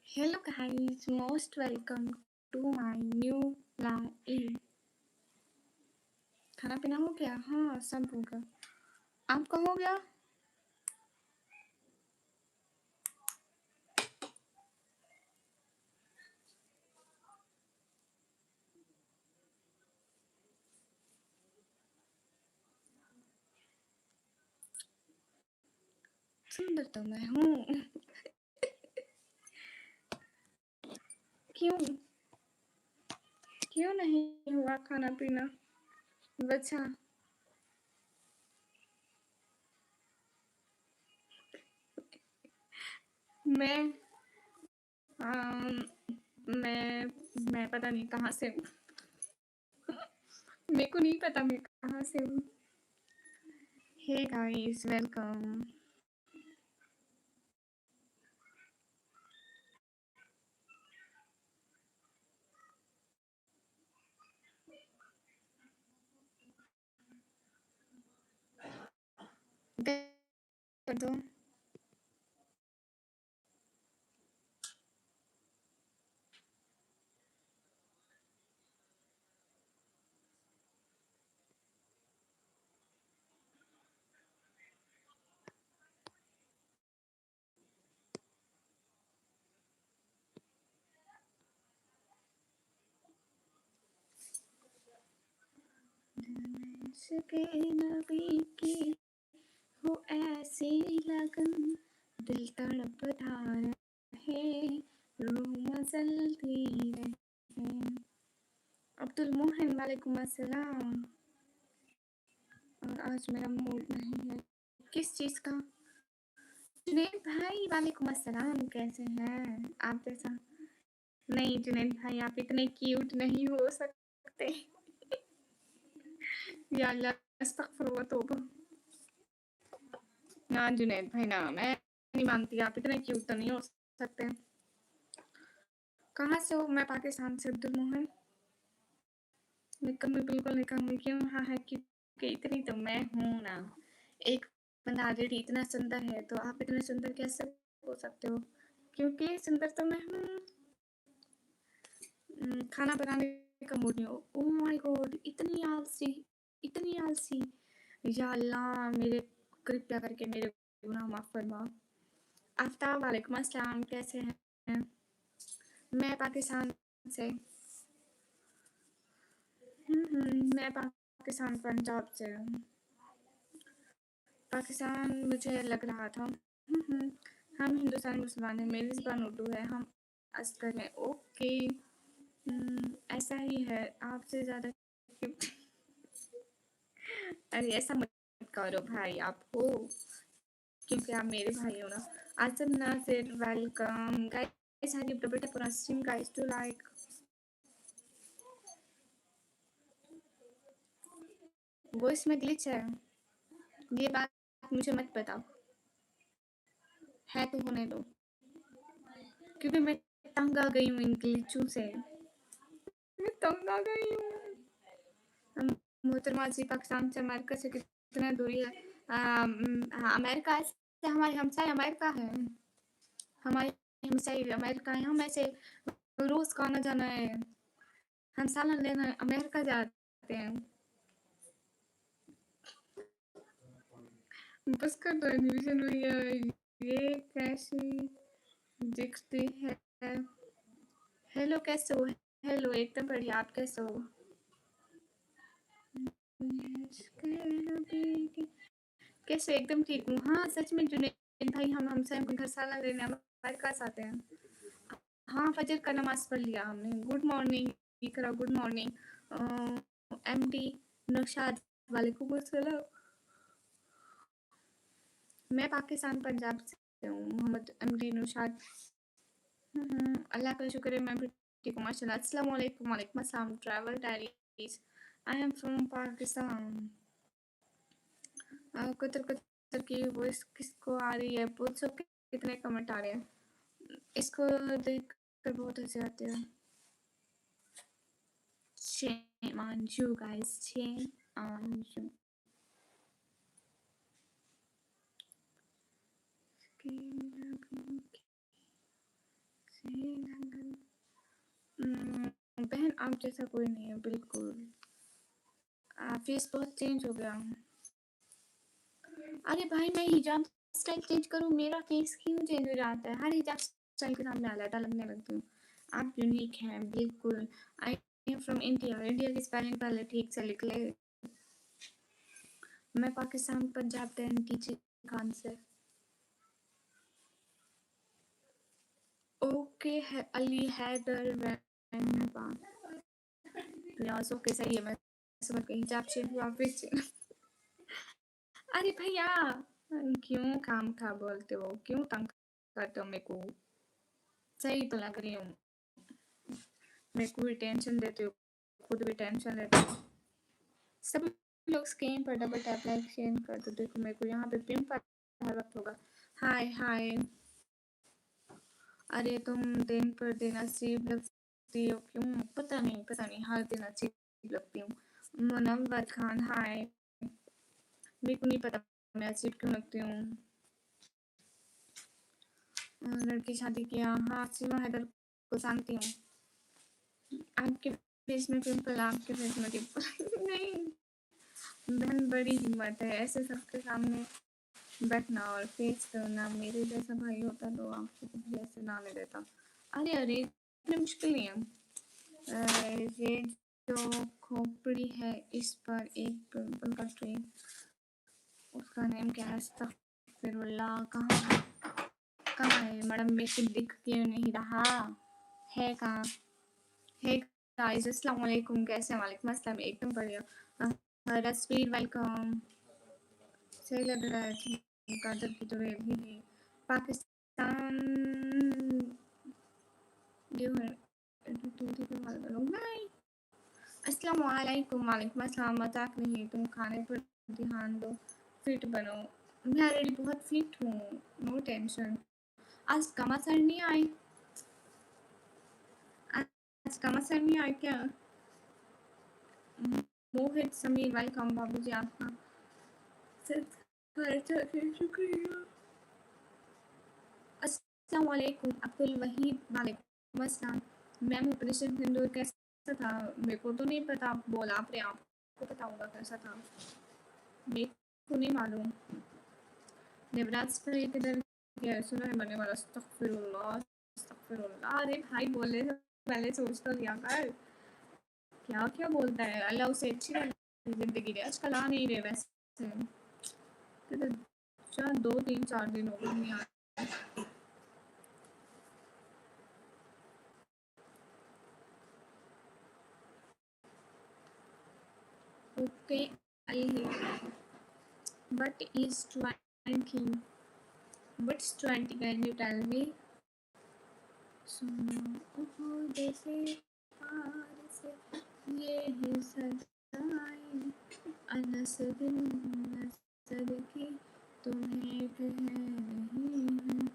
Hello guys, most welcome to my new live. खाना पीना हो गया? हाँ, सब हो गया। आपका हो गया? सुंदर तो मैं हूँ। क्यों? क्यों नहीं हुआ खाना पीना? बच्चा मैं मैं पता नहीं कहाँ से हूँ। मेरे को नहीं पता मैं कहाँ से हूँ। Hey guys, welcome. कर दो। सके नबी की हो ऐसी लगन, दिल तड़पता रहे, रूह मचलती रहे। अब्दुल मोहन वालेकुम अस्सलाम। और आज मेरा मूड नहीं है। किस चीज़ का? जुनैद भाई वालेकुम अस्सलाम, कैसे हैं आप? जैसा नहीं जुनैद भाई, आप इतने क्यूट नहीं हो सकते। या अल्लाह, अस्तगफिरुल्लाह तौबा। ना जुनैद भाई ना, मैं नहीं मानती, आप इतने क्यूट तो नहीं हो सकते। कहाँ से हो? मैं पाकिस्तान से। अब्दुल मोहन निकम्मी, बिल्कुल निकम्मी। क्यों? हाँ है, क्योंकि इतनी तो मैं हूँ ना। एक बंदा ऑलरेडी इतना सुंदर है तो आप इतने सुंदर कैसे हो सकते हो? क्योंकि सुंदर तो मैं हूँ। खाना बनाने का मूड नहीं हो। ओह माय गॉड, इतनी आलसी। या अल्लाह, मेरे कृपया करके मेरे गुनाह माफ फरमा। आफ्ताब वालेकुम अस्सलाम, कैसे हैं? मैं पाकिस्तान से। मैं पाकिस्तान पंजाब से हूँ। पाकिस्तान मुझे लग रहा था। हम हिंदुस्तानी मुसलमान हैं, मेरी ज़बान उर्दू है, हम अस्कर हैं। ओके, ऐसा ही है। आपसे ज़्यादा क्यूट। अरे ऐसा मत करो भाई, आप हो क्योंकि आप मेरे भाई हो ना। Aasim Nasir welcome guys. Have you prepared for stream guys to like? Voice में ग्लिच है, ये बात मुझे मत बताओ। है तो होने दो, क्योंकि मैं तंग आ गई हूँ इन ग्लिचों से। मैं तंग आ गई हूँ। मोहतरमा जी, पाकिस्तान से अमेरिका से कितना दूरी है? अमेरिका से हमारे हमसाए अमेरिका है। हमारे हमसाए अमेरिका है। हम ऐसे रोज का आना जाना है। हम सालन लेना अमेरिका जाते हैं। बस कर दो एनिमेशन भैया, ये कैसी दिखती है? हेलो कैसे हो? हेलो एकदम बढ़िया, आप कैसे हो? कैसे? एकदम ठीक हूँ। हाँ सच में जुनैद भाई, हम हमसे हमको घर साला लेने हमारे पास आते हैं। हाँ फजर का नमाज पढ़ लिया हमने। गुड मॉर्निंग इकरा, गुड मॉर्निंग एमडी नौशाद, वालेकुम अस्सलाम। मैं पाकिस्तान पंजाब से हूँ, मोहम्मद एमडी नौशाद। अल्लाह का शुक्र है मैं भी ठीक हूँ माशाल्लाह। अस्सलाम वालेकुम। वालेकुम अस्सलाम। Travel diaries, I am from Pakistan. Qatar Qatar की वॉइस किसको आ रही है? पूछो कितने कमेंट आ रहे हैं। इसको देख कर बहुत हंसी आती है। Shame on you guys, shame on you. बहन आप जैसा कोई नहीं है बिल्कुल। फेस बहुत चेंज हो गया। अरे भाई मैं हिजाब स्टाइल चेंज करूँ, मेरा फेस क्यों चेंज हो जाता है? हर हिजाब स्टाइल के सामने अलग लगने लगती हूँ। आप यूनिक हैं बिल्कुल। I am from India. India की स्पेलिंग पहले ठीक से लिख ले। मैं पाकिस्तान पंजाब टीचिंग खान से। ओके है अली हैदर वैन। प्रयास ओके सही है, मैं समझ गई। हिजाब चेंज हुआ फिर। अरे भैया क्यों काम खा बोलते हो? क्यों तंग करते हो मेरे को? सही तो लग रही हूँ। मेरे को भी टेंशन देते हो, खुद भी टेंशन लेते हो। सब लोग स्क्रीन पर डबल टैप लाइक शेयर कर दो। देखो मेरे को यहाँ पे पिन पर हर वक्त होगा। हाय हाय। अरे तुम दिन पर दिन अजीब लगती हो क्यों? पता नहीं हर दिन अजीब लगती हूँ। मुनव्वर खान हाय। मेरे को नहीं पता मैं अजीब क्यों लगती हूँ। लड़की शादी किया। हाँ सीमा हैदर को जानती हूँ। आपके फेस में पिंपल, आपके फेस में पिंपल नहीं बहन, बड़ी हिम्मत है ऐसे सबके सामने बैठना और फेस करना। मेरे जैसा भाई होता तो आपको कभी ऐसे ना ले देता। अरे इतनी मुश्किल नहीं है। ये जो खोपड़ी है इस पर एक पिंपल का ट्री, उसका नेम क्या है? अस्तगफिरुल्लाह। कहाँ है मैडम? मेरे को दिख क्यों नहीं रहा है? कहाँ है? गाइस अस्सलाम वालेकुम, कैसे हैं? वालेकुम अस्सलाम, एकदम बढ़िया। रसवीर वेलकम। सही लग रहा है ठीक। कादर की तो रेल ही है पाकिस्तान। नहीं अस्सलाम वालेकुम। वालेकुम अस्सलाम। मजाक नहीं, तुम खाने पर ध्यान दो, फिट बनो। मैं ऑलरेडी बहुत फिट हूँ, नो टेंशन। आज कमा सर नहीं आए? आज कमा सर नहीं आए क्या? मोहित समीर वेलकम बाबूजी आपका। शुक्रिया। अस्सलाम वालेकुम अब्दुल वहीद। वालेकुम अस्सलाम। मैम ऑपरेशन सिंदूर कैसा था? मेरे को तो नहीं पता, आप बोला आपने, आपको पता होगा कैसा था। मेरे को नहीं मालूम। देवराज पर एक इधर क्या सुना है बनने वाला? अस्तगफिरुल्लाह अस्तगफिरुल्लाह। अरे भाई बोलने से पहले सोच तो लिया कर। क्या क्या बोलता है? अल्लाह उसे अच्छी जिंदगी दे। आजकल आ नहीं रहे वैसे। शायद 2 3 4 दिन हो गए नहीं आ। Okay I but is 20 What's 20? Can you tell me? सुनो जैसे पार से ये है सदाई, अनस दिन नजर की तुम्हें कह रही हूँ।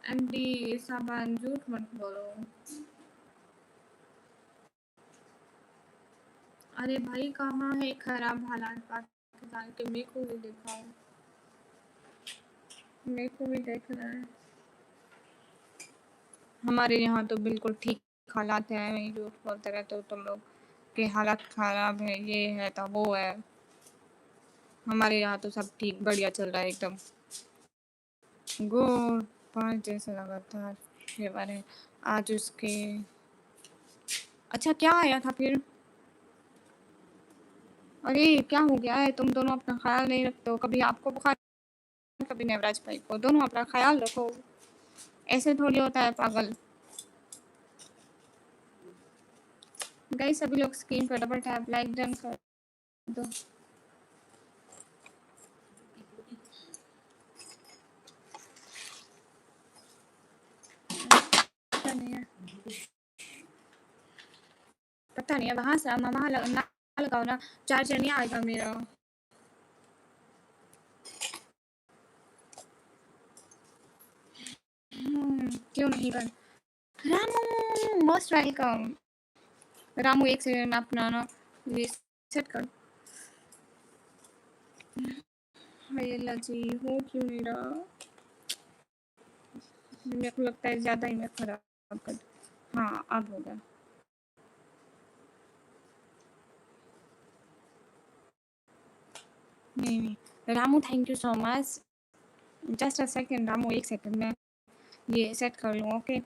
एमडी साबान झूठ मत बोलो। अरे भाई कहाँ है खराब हालात पाकिस्तान के? मेरे को भी दिखाओ, मेरे को भी देखना है। हमारे यहाँ तो बिल्कुल ठीक हालात हैं। वही झूठ बोलते रहते हो तुम लोग कि हालात खराब है, ये है तो वो है। हमारे यहाँ तो सब ठीक बढ़िया चल रहा है एकदम। गो 5 दिन से लगातार फीवर है। आज उसके अच्छा क्या आया था फिर? अरे क्या हो गया है? तुम दोनों अपना ख्याल नहीं रखते हो, कभी आपको बुखार कभी नेवराज भाई को, दोनों अपना ख्याल रखो। ऐसे थोड़ी होता है पागल। गाइस सभी लोग स्क्रीन पर डबल टैप लाइक डन कर दो। पता नहीं है वहां से वहां ना लगाओ ना, चार्जर नहीं आएगा मेरा। क्यों नहीं कर रामू मोस्ट वेलकम। रामू एक सेकंड अपना ना रीसेट कर। हाय अल्लाह जी हो क्यों नहीं रहा? मेरे को लगता है ज्यादा ही मैं खराब कर। हाँ अब होगा। नहीं नहीं Ramu thank you so much. Just a second Ramu, एक सेकंड में ये सेट कर लूँ। ओके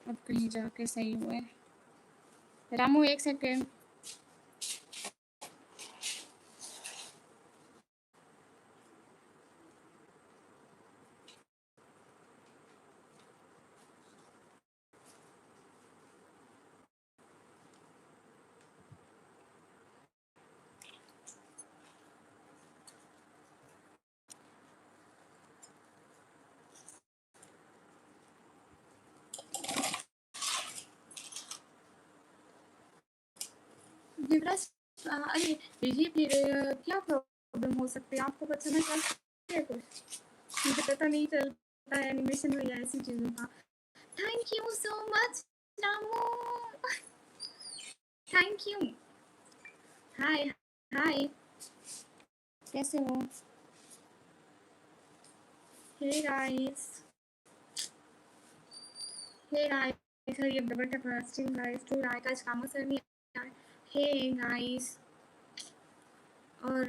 अब कहीं जाके सही हुए। रामू एक सेकंड। युवराज अरे ये फिर क्या प्रॉब्लम हो सकती है आपको पता ना क्या कुछ? मुझे पता नहीं चलता है एनिमेशन में या ऐसी चीज़ों का। Thank you so much Ramu. Thank you. Hi hi कैसे हो? Hey guys hey guys Hari अब double tap fasting guys to like आज काम से नहीं आया। हे गाइस और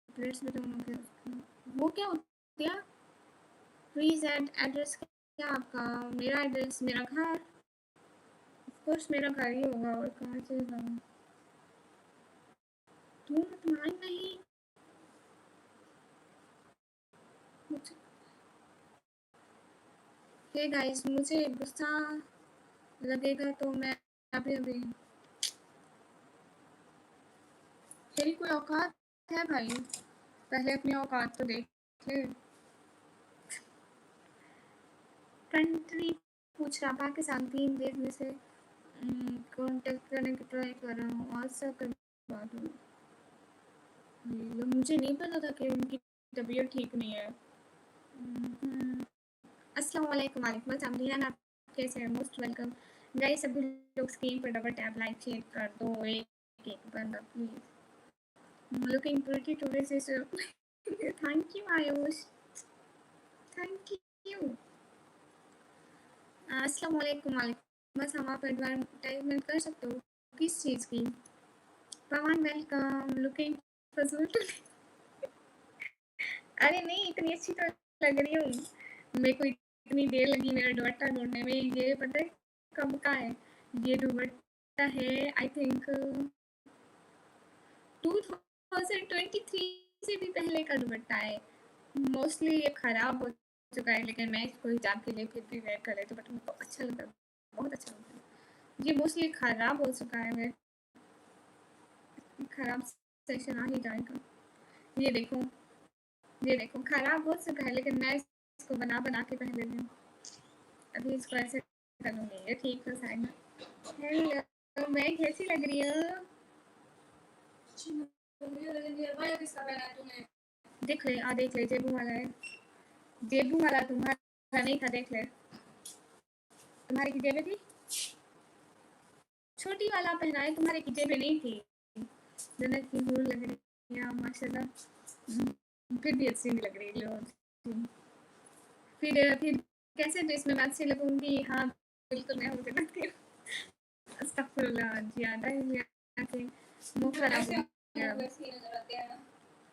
प्लेट्स में दोनों के वो क्या होता है? प्लीज ऐड एड्रेस क्या आपका? मेरा एड्रेस मेरा घर ऑफ कोर्स मेरा घर ही होगा और कहाँ से होगा? तुम तुम्हारी नहीं मुझे। हे गाइस मुझे गुस्सा लगेगा तो मैं अभी अभी तेरी कोई औकात है भाई? पहले अपनी औकात तो देख ले। कंट्री पूछ रहा पाकिस्तान 3 देश में से कांटेक्ट करने की ट्राई कर रहा हूँ आज से कर बात हुई। मुझे नहीं पता था कि उनकी तबीयत ठीक नहीं है। अस्सलाम वालेकुम वालेकुम अस्सलाम रिहान आप कैसे हैं? मोस्ट वेलकम गाइस सभी लोग स्क्रीन पर डबल टैप लाइक शेयर कर दो एक एक बंदा प्लीज। लुकिंग प्रिटी टुडे से thank you Ayush thank you. अस्सलाम वालेकुम वालेकुम बस हम आप एडवर्टाइजमेंट कर सकते हो किस चीज़ की? पवन वेलकम लुकिंग फजूल अरे नहीं इतनी अच्छी तो लग रही हूँ। मेरे को इतनी देर लगी मेरा दुपट्टा ढूंढने में। ये पता है कब का है? ये दुपट्टा है आई थिंक 2023 से भी पहले का दुपट्टा है। मोस्टली ये खराब हो चुका है लेकिन मैं इसको हिजाब के लिए फिर भी वेयर कर लेती हूँ बट मुझको अच्छा लगता है बहुत अच्छा लगता है। ये मोस्टली खराब हो चुका है मैं खराब सेशन आ ही जाएगा। ये देखो खराब हो चुका है लेकिन मैं इसको बना बना के पहन लेती हूँ। अभी इसको ऐसे करूँगी ये ठीक है साइड में। हेलो मैं कैसी लग रही हूँ? देख ले देख ले जेबू वाला है। जेबू वाला तुम्हारा नहीं था देख ले। तुम्हारी की जेबें थी? छोटी वाला पहना है तुम्हारे की जेबें नहीं थी। जन्नत की हूर लग रही या माशाल्लाह। फिर भी अच्छी नहीं लग रही लो। फिर कैसे ड्रेस में मैं अच्छी लगूंगी? हाँ बिल्कुल, मैं मुझे लगती हूँ। अस्तगफुरुल्लाह, ज़्यादा ही के मुंह खराब हो गया।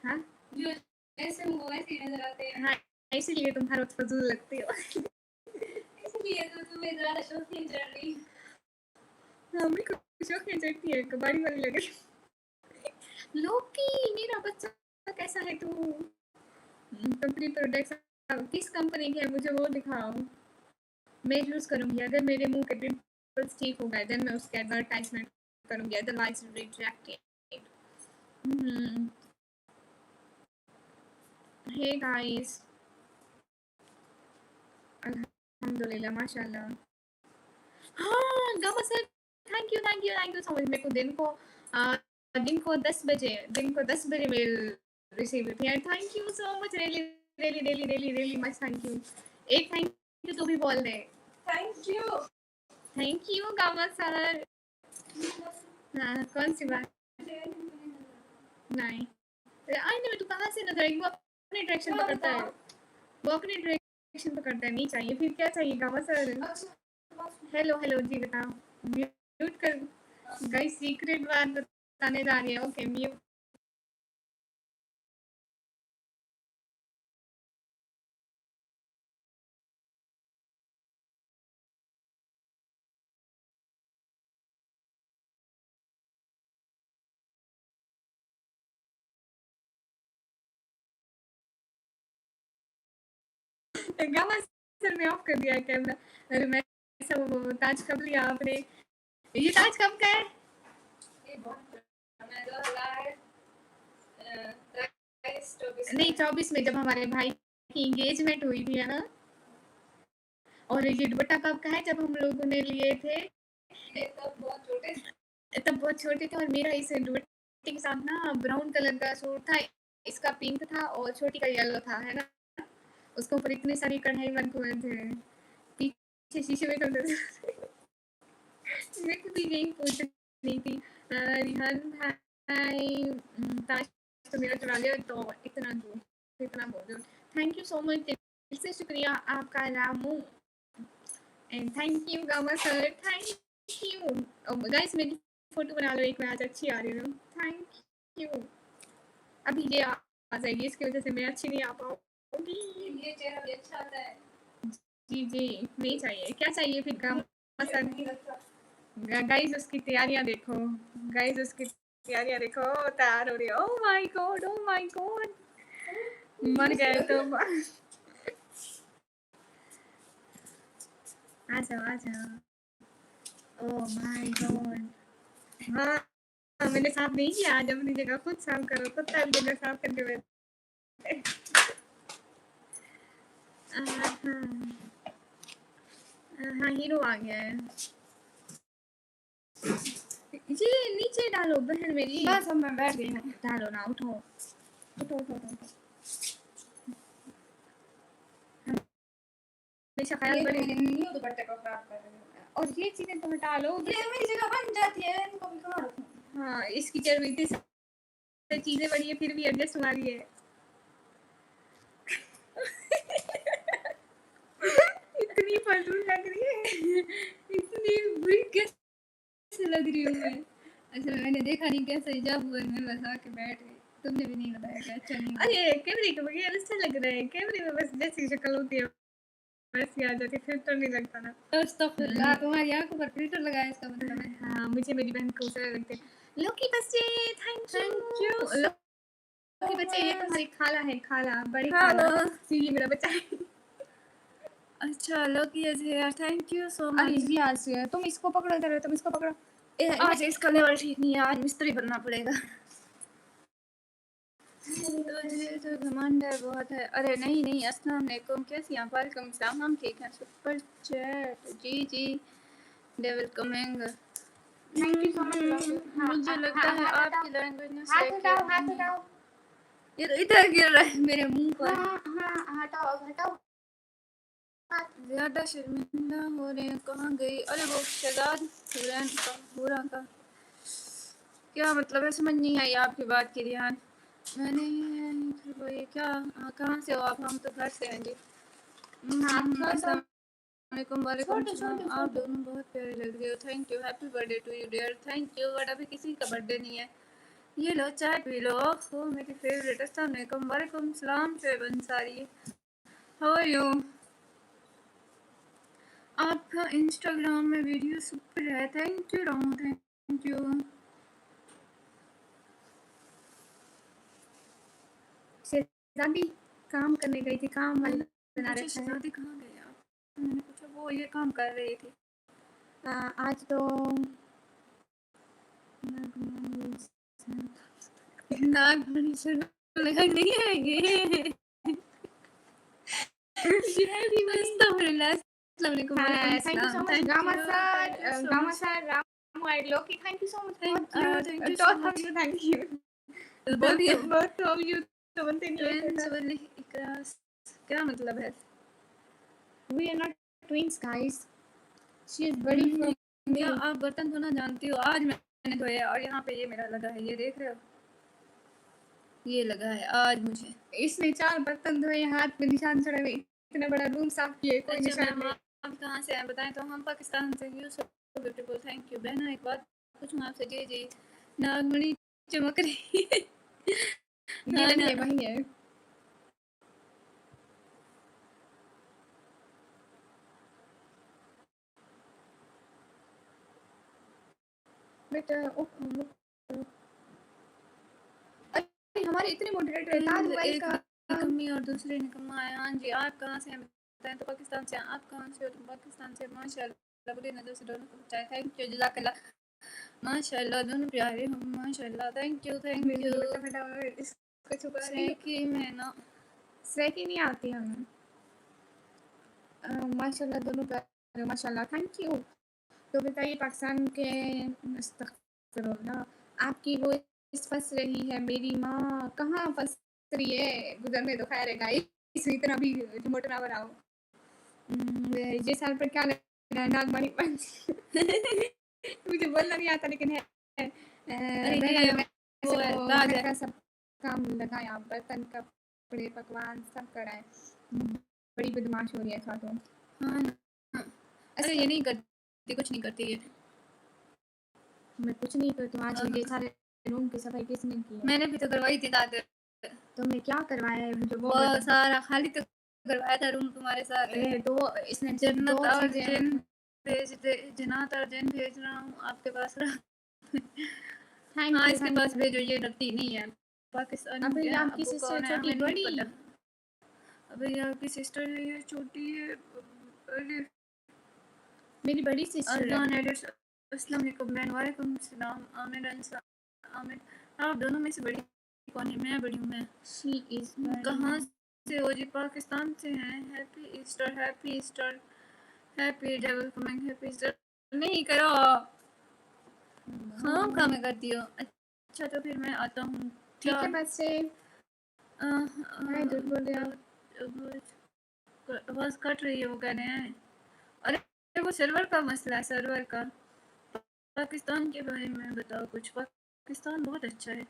हाँ जो ऐसे मुंह वैसे ही नजर आते हैं। हाँ इसीलिए तुम हर वक्त फजूल लगती हो। इसलिए तो तुम्हें ज़्यादा शौक नहीं चढ़ रही। हाँ मेरे को शौक नहीं चढ़ती है, कबाड़ी वाली लग रही। लोकी मेरा बच्चा कैसा है तू? कंपनी प्रोडक्ट्स किस कंपनी के है मुझे वो दिखाओ, मैं यूज करूंगी। अगर मेरे मुंह के पिंपल्स ठीक हो गए देन मैं उसके एडवर्टाइजमेंट करूंगी, अदरवाइज रिजेक्टेड। हे गाइस, अल्हम्दुलिल्लाह माशाल्लाह। हाँ gamma sir, thank you so much. मेरे को दिन को 10 बजे मेल रिसीव होती है। Thank you so much, really much thank you. एक थैंक यू तो भी बोल दे। Thank you Gama sir. हाँ कौन सी बात? नहीं आईने में तू कहाँ से नजर आएगी? वो अपने डायरेक्शन पकड़ता है, वो अपने डायरेक्शन पकड़ता है। नहीं चाहिए फिर क्या चाहिए गामा सर? हेलो हेलो जी बताओ। म्यूट कर गाइस, सीक्रेट बात बताने जा रही है। Okay mute. गामा सर ने ऑफ कर दिया कैमरा। अरे मैं सब ताज कब लिया आपने? ये ताज कब का है? नहीं 24 में, जब हमारे भाई की एंगेजमेंट हुई थी है ना। और ये दुपट्टा कब का है? जब हम लोगों ने लिए थे तब बहुत छोटे थे। और मेरा इस दुपट्टे के साथ ना ब्राउन कलर का सूट था, इसका पिंक था और छोटी का येलो था है ना। उसके ऊपर इतनी सारी कढ़ाई वर्क हुए थे, पीछे शीशे में करते थे। मेरे को भी यही पूछ रही थी रिहान भाई, ताज तो मेरा चुरा लिया तो इतना बोल दो। थैंक यू सो मच, दिल से शुक्रिया आपका Ramu. And thank you Gama sir, thank you. Guys मेरी फोटो बना लो एक, मैं आज अच्छी आ रही हूँ। Thank you. अभी ये आ जाएगी, इसकी वजह से मैं अच्छी नहीं आ पाऊंगी। ये चेहरा भी अच्छा आता है। जी नहीं चाहिए, क्या चाहिए फिर गामा सर? गाइस उसकी तैयारियां देखो, तैयार हो रही है। ओह माय गॉड मर गए तो। आ जाओ। Oh my God. हाँ मैंने साफ नहीं किया आज, अपनी जगह खुद साफ करो, खुद जगह साफ करके बैठे। हाँ हीरो आ गया है। ये नीचे डालो बहन मेरी। बस अब मैं बैठ गई हूँ। डालो ना, उठो। हमेशा ख्याल बने। न्यू दुपट्टे को खराब कर रही हूँ। और ये चीजें तो हटा लो, ये मेरी जगह बन जाती है, इनको भी कहाँ रखूं? हाँ इसकी चल रही थी चीजें बड़ी है फिर भी एडजस्ट हो रही है। इतनी फजूल लग रही है, इतनी बुरी कैसे लग रही हूँ मैं? अच्छा मैंने देखा नहीं कैसा हिजाब हुआ, मैं बस आके बैठ गई, तुमने भी नहीं बताया कि अच्छा नहीं। अरे कैमरे के बगैर अच्छा लग रहा है, कैमरे में बस जैसी शक्ल होती है वैसी आ जाती, फिल्टर नहीं लगता ना। अस्तगफिरुल्लाह, तुम्हारी आंखों पर फिल्टर लगाया इसका मतलब है। हाँ मुझे मेरी बहन को उसे लगते हैं। लोकी बच्चे थैंक यू। लोकी बच्चे ये तुम्हारी खाला है, खाला बड़ी खाला। ये मेरा बच्चा है। अच्छा लोकी है, थैंक यू सो मच। अरे जी आज तुम इसको पकड़ो, इधर तुम इसको पकड़ो। आज इसका लेवल ठीक नहीं है, आज मिस्त्री बनना पड़ेगा। तो घमंड बहुत है। अरे नहीं अस्सलाम वालेकुम, कैसी हैं? वालेकुम सलाम, हम ठीक हैं। Super chat G devil coming. Thank you so much. मुझे लगता है आपकी लैंग्वेज में हाथ हटाओ। ये तो इधर गिर रहा है मेरे मुंह पर। हाँ हटाओ। ज्यादा शर्मिंदा हो रहे हैं, कहाँ गई? अरे वो शहजाद हुरैन का क्या मतलब है, समझ नहीं आई आपकी बात की रिहान। मैंने ये क्या कहाँ से हो आप? हम तो घर से हैं जी। हाँ, अस्सलाम वालेकुम सलाम। आप दोनों बहुत प्यारे लग रहे हो। Thank you. Happy birthday to you dear. Thank you. But अभी किसी का बर्थडे नहीं है। ये लो चाय पी लो। हो मेरी फेवरेट। अस्सलाम वालेकुम सलाम Shoaib Ansari. How are you? आपका इंस्टाग्राम में वीडियो सुपर है। Thank you Ramu, thank you. शहजादी काम करने गई थी, काम वाली बना रखा है। शहजादी कहाँ गई आप? मैंने पूछा, वो ये काम कर रही थी। आज तो नागमणि शर्मा नहीं है ये। Thank you so much, Gama sir. Gama sir, Ramu, I Loki. Thank you so much. Thank you, बहुत thank you both so of much. you, thank you. बोलिए। Both of you. तो बनते नहीं Twins है। वाली इकरास क्या मतलब है? We are not twins, guys. She is body from me. क्या आप बर्तन धोना जानती हो? आज मैंने धोया और यहाँ पे ये मेरा लगा है, ये देख रहे हो? ये लगा है आज मुझे। इसने 4 बर्तन धोए, हाथ में निशान चढ़े हुए, इतना बड़ा रूम साफ किए, कोई अच्छा निशान मैम, नहीं। आप कहाँ से हैं बताएं तो? हम पाकिस्तान से। You so beautiful, thank you. बहना एक बात पूछूं आपसे? जी जी। नागमणि चमक रही है। ये वही है। बट हमारे इतने मॉडरेटर है। ताजमहल का निकम्मी और दूसरे निकम्मा है। हाँ जी। आप कहाँ से हैं बताएं तो? पाकिस्तान से। आप कहाँ से हो? तो पाकिस्तान से। माशाल्लाह बुरी नज़र से दोनों को बचाएं। थैंक यू, जज़ाकल्लाह। माशाल्लाह दोनों प्यारे हो। माशाल्लाह, थैंक यू थैंक यू। इसको छुपा सेकी में ना सेकी नहीं आती हमें। माशाल्लाह दोनों प्यारे। माशाल्लाह, थैंक यू। तो बताइए पाकिस्तान के अस्तगफिरुल्लाह आपकी वो फंस रही है। मेरी माँ कहाँ फंस रही है? गुजरने दो, खैर है गाइस। इतना भी रिमोट ना बनाओ। ये सर पर क्या लगा है? नागमणि पंच। मुझे बोलना नहीं आता लेकिन है। का सब काम लगाया, बर्तन कपड़े पकवान सब कराए। बड़ी बदमाश हो रही है तो। हाँ। अरे ये नहीं करती, कुछ नहीं करती ये। मैं कुछ नहीं करती हूँ। आज ये सारे रूम की सफाई किसने की है? मैंने भी तो करवाई थी दादर। तुमने क्या करवाया है? मुझे वो सारा खाली तो करवाया था रूम तुम्हारे साथ। तो इसने जन्नत और जिन जन्नत और जिन भेज रहा हूँ आपके पास। हाँ इसके पास भेजो, ये रखती नहीं है पाकिस्तान। अबे आपकी सिस्टर छोटी बड़ी? अबे आपकी सिस्टर है, ये छोटी है। मेरी बड़ी सिस्टर है। अस्सलाम वालेकुम। वालेकुम सलाम। आमिर आप दोनों में से बड़ी कौन है? मैं बड़ी हूँ। मैं। शी इज कहाँ से हो जी? पाकिस्तान से हैं। Happy Easter, happy Easter, happy double coming, happy Easter. नहीं करो। हाँ काम मैं करती हूँ। अच्छा तो फिर मैं आता हूँ। ठीक है बच्चे। बोल आवाज कट रही है, वो कह रहे हैं। अरे वो सर्वर का मसला है, सर्वर का। पाकिस्तान के बारे में बताओ कुछ। पाकिस्तान बहुत अच्छा है।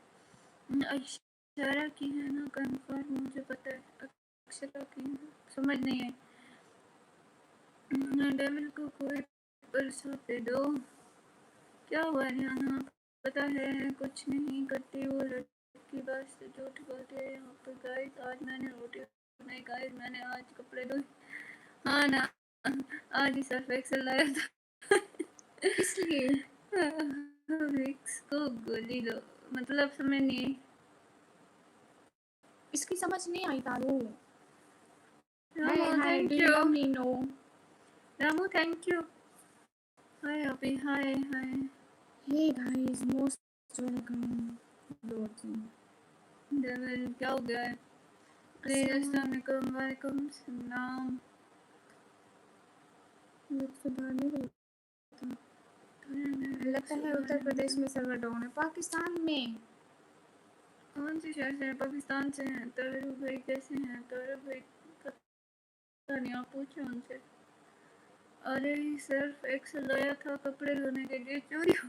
अक्षरा की है ना कंफर्म? मुझे पता है अक्षरा की है। समझ नहीं है। डेविल को कोई परसों पे दो। क्या हुआ यहाँ? पता है कुछ नहीं करती वो लड़की, बस झूठ बोलती है यहाँ पर। गाइस आज मैंने रोटी बनाई। गाइस मैंने आज कपड़े धोए। हाँ ना, आज ही सर्फ एक्सेल लाया था। किस लिए? विक्स को गोली दो मतलब समझ नहीं। इसकी समझ नहीं आई Taru. Ramu thank you. Ramu thank you. Hi अभी, hi hi. Hey guys most welcome. Devil क्या हो गया है? अस्सलाम वालेकुम सलाम। लगता है उत्तर प्रदेश में सर्वर डाउन है। पाकिस्तान में कौन सी शहर से? पाकिस्तान से हैं। तारू भाई कैसे हैं? तारू भाई पता नहीं, आप पूछो उनसे। अरे सिर्फ एक्सेल लाया था कपड़े धोने के लिए, चोरी हो।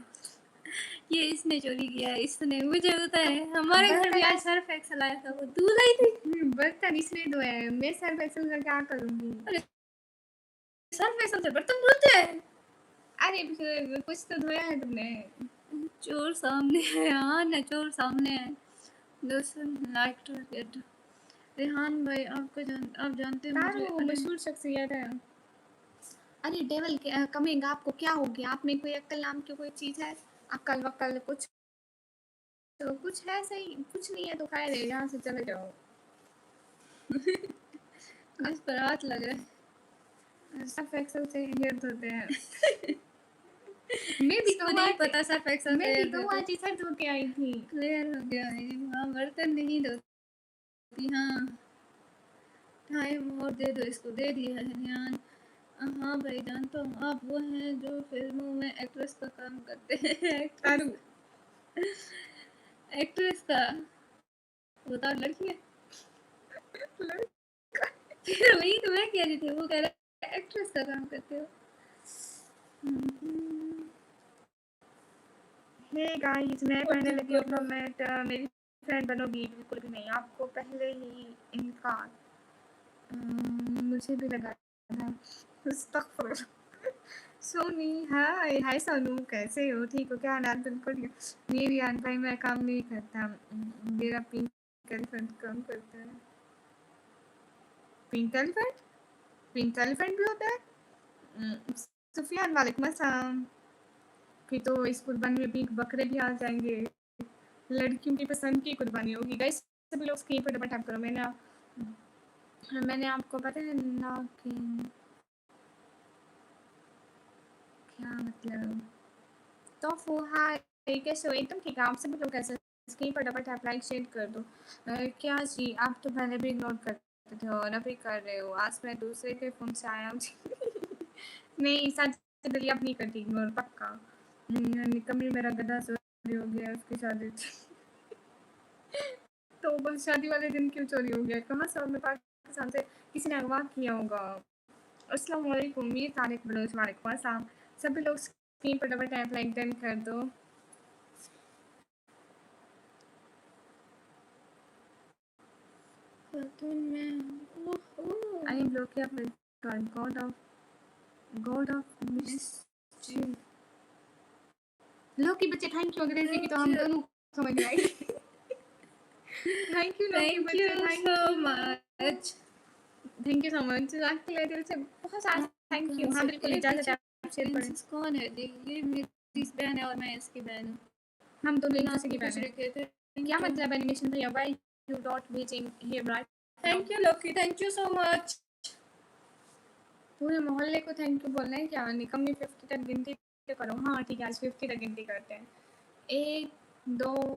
ये इसने चोरी किया, इसने, मुझे पता है हमारे घर भी आज सर्फ एक्सेल आया था, वो तू लाई थी। बर्तन इसलिए धोए हैं, मैं सर्फ एक्सेल का क्या करूंगी? अरे सर्फ एक्सेल से बर्तन धोते हैं? अरे फिर कुछ तो धोया है तुमने। चोर सामने है, हाँ ना, चोर सामने है। Listen like to get. Rehan भाई आप जानते हैं मुझे। वो मशहूर शख्सियत है। अरे डेवल कमेंग, आपको क्या हो गया? आप में कोई अक्ल नाम की कोई चीज है? अक्ल वक्ल कुछ तो कुछ है? सही कुछ नहीं है तो खैर है, यहाँ से चले जाओ। इस पर हाथ लग रहा है। सर्फ एक्सेल से हेयर धोते हैं। मैं भी इसको नहीं पता सर्फ एक्सेल मैं भी तो आज ही सर धो के आई थी। क्लियर हो गया है। हाँ बर्तन नहीं धोती। हाँ टाइम और दे दो इसको, दे दिया है ध्यान। हाँ भाई जानता हूँ, आप वो हैं जो फिल्मों में एक्ट्रेस का काम करते हैं। एक्ट्रेस का वो तो लड़की है। फिर वही तो मैं कह रही थी, वो कह रहा है एक्ट्रेस का काम करते हो। हे गाइस, मैं पढ़ने लगी हूँ, मैं मेरी फ्रेंड बनोगी? बिल्कुल भी नहीं, आपको पहले ही इनका मुझे भी लगा था। सोनी, हाय हाय सोनू, कैसे हो? ठीक हो? क्या हालात? बिल्कुल मेरी भाई, मैं काम नहीं करता, मेरा पिंक एलिफेंट काम करता है। Pink elephant? पिंक एलिफेंट भी होता है? सुफियान वालेकुम अस्सलाम। फिर तो इस कुर्बानी में पिंक बकरे भी आ जाएंगे। लड़कियों की पसंद की कुर्बानी होगी। गाइस सभी लोग स्क्रीन पर डबल टैप करो। मैंने आपको पता है ना कि क्या मतलब। तो हाय कैसे हो? एकदम ठीक है। आप सभी लोग कैसे? स्क्रीन पर डबल टैप लाइक शेयर कर दो। क्या जी, आप तो पहले भी इग्नोर करते थे और अभी कर रहे हो। आज मैं दूसरे के फ़ोन से आया हूँ। नहीं सच दिली अब नहीं करती इग्नोर, पक्का। निकम्मी मेरा गधा चोरी हो गया, उसकी शादी तो बस शादी वाले दिन क्यों चोरी हो गया? कहाँ से? अपने पाकिस्तान से किसी ने अगवा किया होगा। अस्सलाम वालेकुम, ये तारिक बलोच, वालेकुम अस्सलाम। सभी लोग स्क्रीन पर डबल टैप लाइक डन कर दो। I am looking up with God of mischief. लोकी बच्चे थैंक यू, अंग्रेजी की तो हम दोनों समझ में आई। थैंक यू लोकी बच्चे, thank you much. Thank you so much. आपके दिल से बहुत सारा थैंक यू। हाँ बिल्कुल, इजाजत है, आप शेयर करें। कौन है जी? ये मेरी बहन है और मैं इसकी बहन हूँ। हम दोनों एक दूसरे की कुछ बहन लिखे थे। हैं। क्या मतलब एनिमेशन भैया? Why U dot Beijing here right? Thank you Loki, thank you so much. पूरे मोहल्ले को थैंक यू बोलना है क्या? निकम्मी 50 तक गिनती करो। हाँ ठीक है, आज 50 तक गिनती करते हैं। 1 2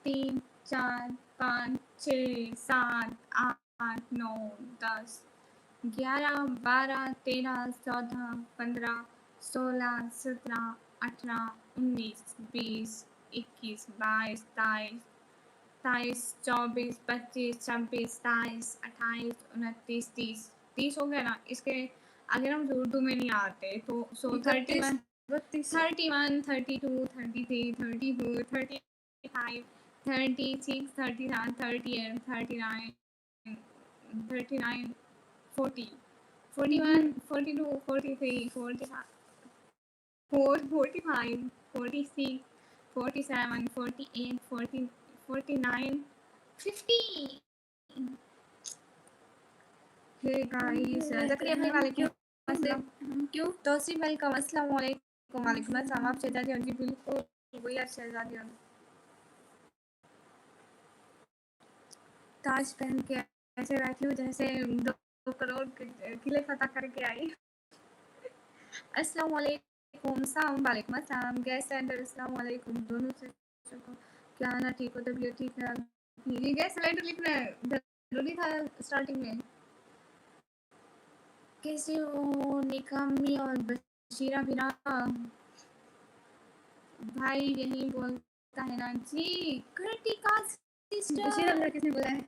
3 4 5 6 7 8 9 10 11 12 13 14 15 16 17 18 19 20 21 22 23 24 25 26 27 28 29 30 30 हो गया ना? इसके आगे हम उर्दू में नहीं आते तो 31 31 32 33 34 35 36 37 38 39 39 40 41 42 43 45 45 46 47 48 40 49 50। हे गाइस, ज़करिया भाई वालेकुम अस्सलाम। क्यों? तौसीफ वेलकम, अस्सलाम वालेकुम। वालेकुम अस्सलाम। आप शहजादी जी बिल्कुल वही आप शहजादी। ताज पहन के ऐसे बैठी हूँ जैसे 2 करोड़ किले फतह करके आई। अस्सलाम वालेकुम, सलाम वालेकुम अस्सलाम। गैस सिलेंडर अस्सलाम वालेकुम दोनों से क्या आना ठीक हो? तबीयत ठीक है? ये गैस सिलेंडर लिखना जरूरी था स्टार्टिंग में। कैसे हो निकम्मी और बशीरा बिरा? भाई यही बोलता है ना जी। कृतिका सिस्टर, बशीरा मेरा किसने बोला है?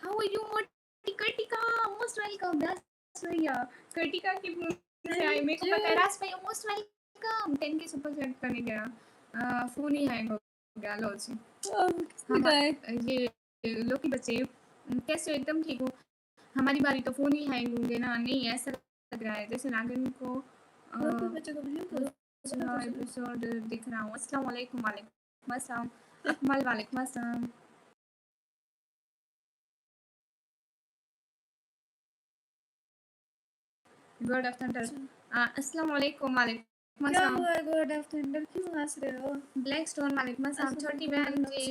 हाउ आर यू मोटी? Kritika most welcome. दैट्स भैया कृतिका की से आई, मेरे को पता है। रास भाई मोस्ट वेलकम। 10 के सुपर चैट करने गया। फ़ोन ही हैंग हो गया। लो जी। किसने हम कहा है? ये लोकी बच्चे कैसे हो? एकदम ठीक हो? हमारी बारी तो फ़ोन ही हैंग होंगे ना। नहीं, ऐसा लग रहा है जैसे नागिन को और कोई बच्चे को ब्लू करो दूसरा एपिसोड दिख रहा हूँ। अस्सलाम वालेकुम। वालेकुम अस्सलाम। अकमल वालेकुम अस्सलाम। God of thunder. अस्सलाम वालेकुम। वालेकुम क्या अस्सलाम। हुआ है गॉड ऑफ थंडर? क्यों हंस रहे हो? ब्लैक स्टोन वालेकुम अस्सलाम। छोटी बहन जी।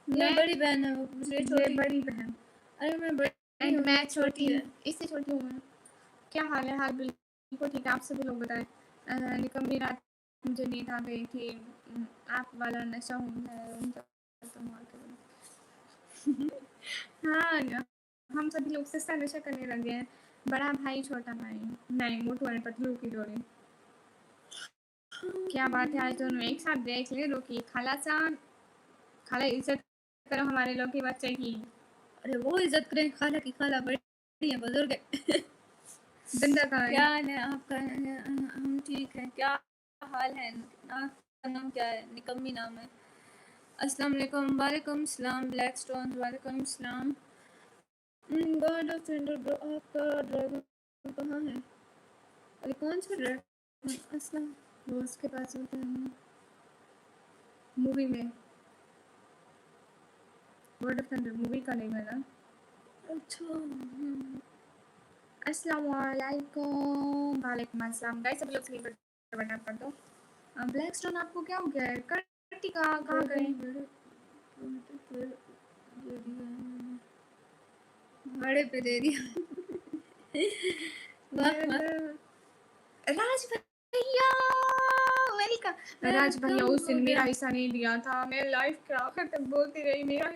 ये बड़ी बहन है, वो मुझे ये छोटी। बड़ी बहन अरे मैं बड़ी एंड हूँ, मैं ये छोटी है। इससे छोटी हूँ मैं। क्या हाल है? हाल बिल्कुल ठीक है। आप सभी लोग बताएं। निकम्मी रात मुझे नींद आ गई थी। आप वाला नशा है हाँ, हम सभी लोग सस्ता नशा करने लगे हैं। बड़ा भाई छोटा भाई नहीं, मोटू और पतलू की जोड़ी। क्या बात है, आज दोनों एक साथ देख ले। रोकी खाला इज्जत करो हमारे लोग के बच्चे की। अरे वो इज्जत करें, खाला की खाला बड़ी है, बुजुर्ग है। गंदा का क्या हाल है आपका? हम ठीक है। क्या हाल है? आपका नाम क्या है? निकम्मी नाम है। अस्सलाम वालेकुम। वालेकुम सलाम। ब्लैक स्टोन वालेकुम सलाम। गॉड ऑफ थंडर ब्रो, आपका ड्रैगन कहाँ है? अरे कौन सा ड्रैगन? अस्सलाम। वो उसके पास होता है मूवी में। वर्ड ऑफ थंडर मूवी का नेम है ना। अच्छा। अस्सलाम वालेकुम। वालेकुम अस्सलाम। गाइस सब लोग स्लीप बटन कर दो। ब्लैक स्टोन आपको क्या हो गया है? कट्टी कहाँ गई? भाड़े पे दे दिया। वाह वाह। राज भैया वेलकम। राज भैया उस दिन मेरा हिस्सा नहीं दिया था। मैं लाइफ के आखिर तक बोलती रही मेरा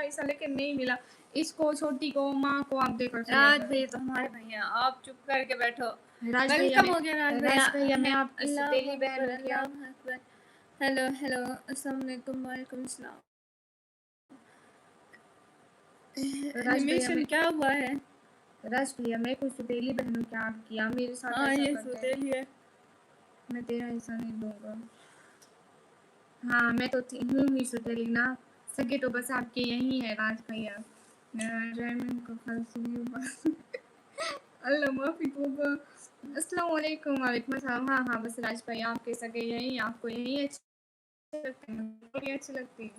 हिस्सा लेकिन नहीं मिला। इसको छोटी को माँ को आप देखो। राज भैया तो हमारे भैया, आप चुप करके बैठो। राज वेलकम हो गया राज भैया मैं आपकी अल्लाह सौतेली बहन अकबर, हूँ क्या? अल्लाह अकबर। हेलो हेलो, अस्सलाम वालेकुम। वालेकुम सलाम। एनिमेशन क्या हुआ है? राज भैया मैं कोई सौतेली बहन हूँ क्या आपकी? आप मेरे साथ हाँ ऐसा ये करते हैं। सौतेली है। मैं तेरा हिस्सा नहीं दूंगा। हाँ मैं तो हूँ ही सौतेली ना। सगे तो बस आपके यही है राज भैया। डायमंड को फालतू अल्लाह माफी तौबा। अस्सलाम वालेकुम। वालेकुम अस्सलाम। हाँ हाँ बस राज भैया आपके सगे यही, आपको यही अच्छी लगती है, मुझे अच्छी लगती है।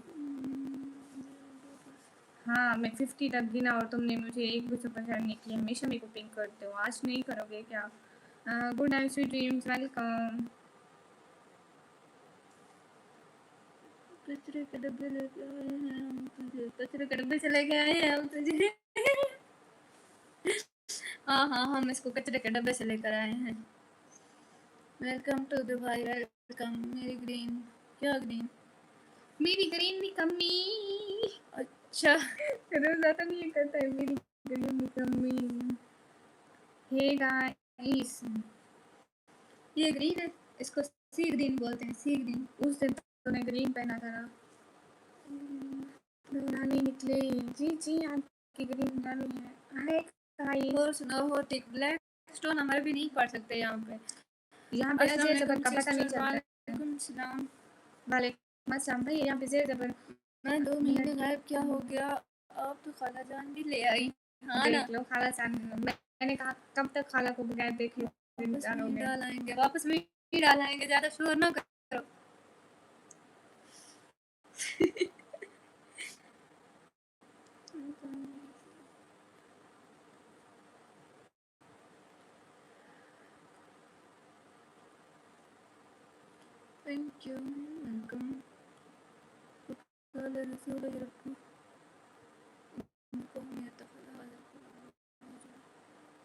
हाँ मैं 50 तक गिना और तुमने मुझे एक भी सुपर करने के लिए हमेशा मेरे को पिंक करते हो। आज नहीं करोगे क्या? Good night sweet dreams. Welcome. कचरे के डब्बे लेके आए हैं हम तुझे, कचरे के डब्बे से लेके आए हैं हम तुझे। हाँ हाँ, हम इसको कचरे के डब्बे से लेकर आए हैं। Welcome to Dubai. वेलकम मेरी ग्रीन। क्या ग्रीन? मेरी ग्रीन भी कमी। अच्छा रोजा तो नहीं करता है मेरी ग्रीन भी कमी। हे गाइस ये ग्रीन है, इसको सी ग्रीन बोलते हैं। सी ग्रीन। उस दिन तूने ग्रीन पहना था ना। नानी निकले। जी जी आपकी ग्रीन नानी है। Hi guys. और सुनाओ हो ठीक? ब्लैक स्टोन हमारे भी नहीं पढ़ सकते यहाँ पे। यहाँ पे अस्सलाम जेर जबर वालेकुम का पता नहीं सिस्टर। चलता। वालेकुम सलाम। वालेकुम अस्सलाम भाई। यहाँ पे जेर जबर मैं 2 महीने गायब क्या हो गया? आप तो खाला जान भी ले आई। हाँ ना। देख लो खाला जान। मैंने कहा कब तक खाला को बगैर देखे वापस भी डालाएंगे, वापस भी डालाएंगे, ज्यादा शोर ना करो। Thank you. वेलकम।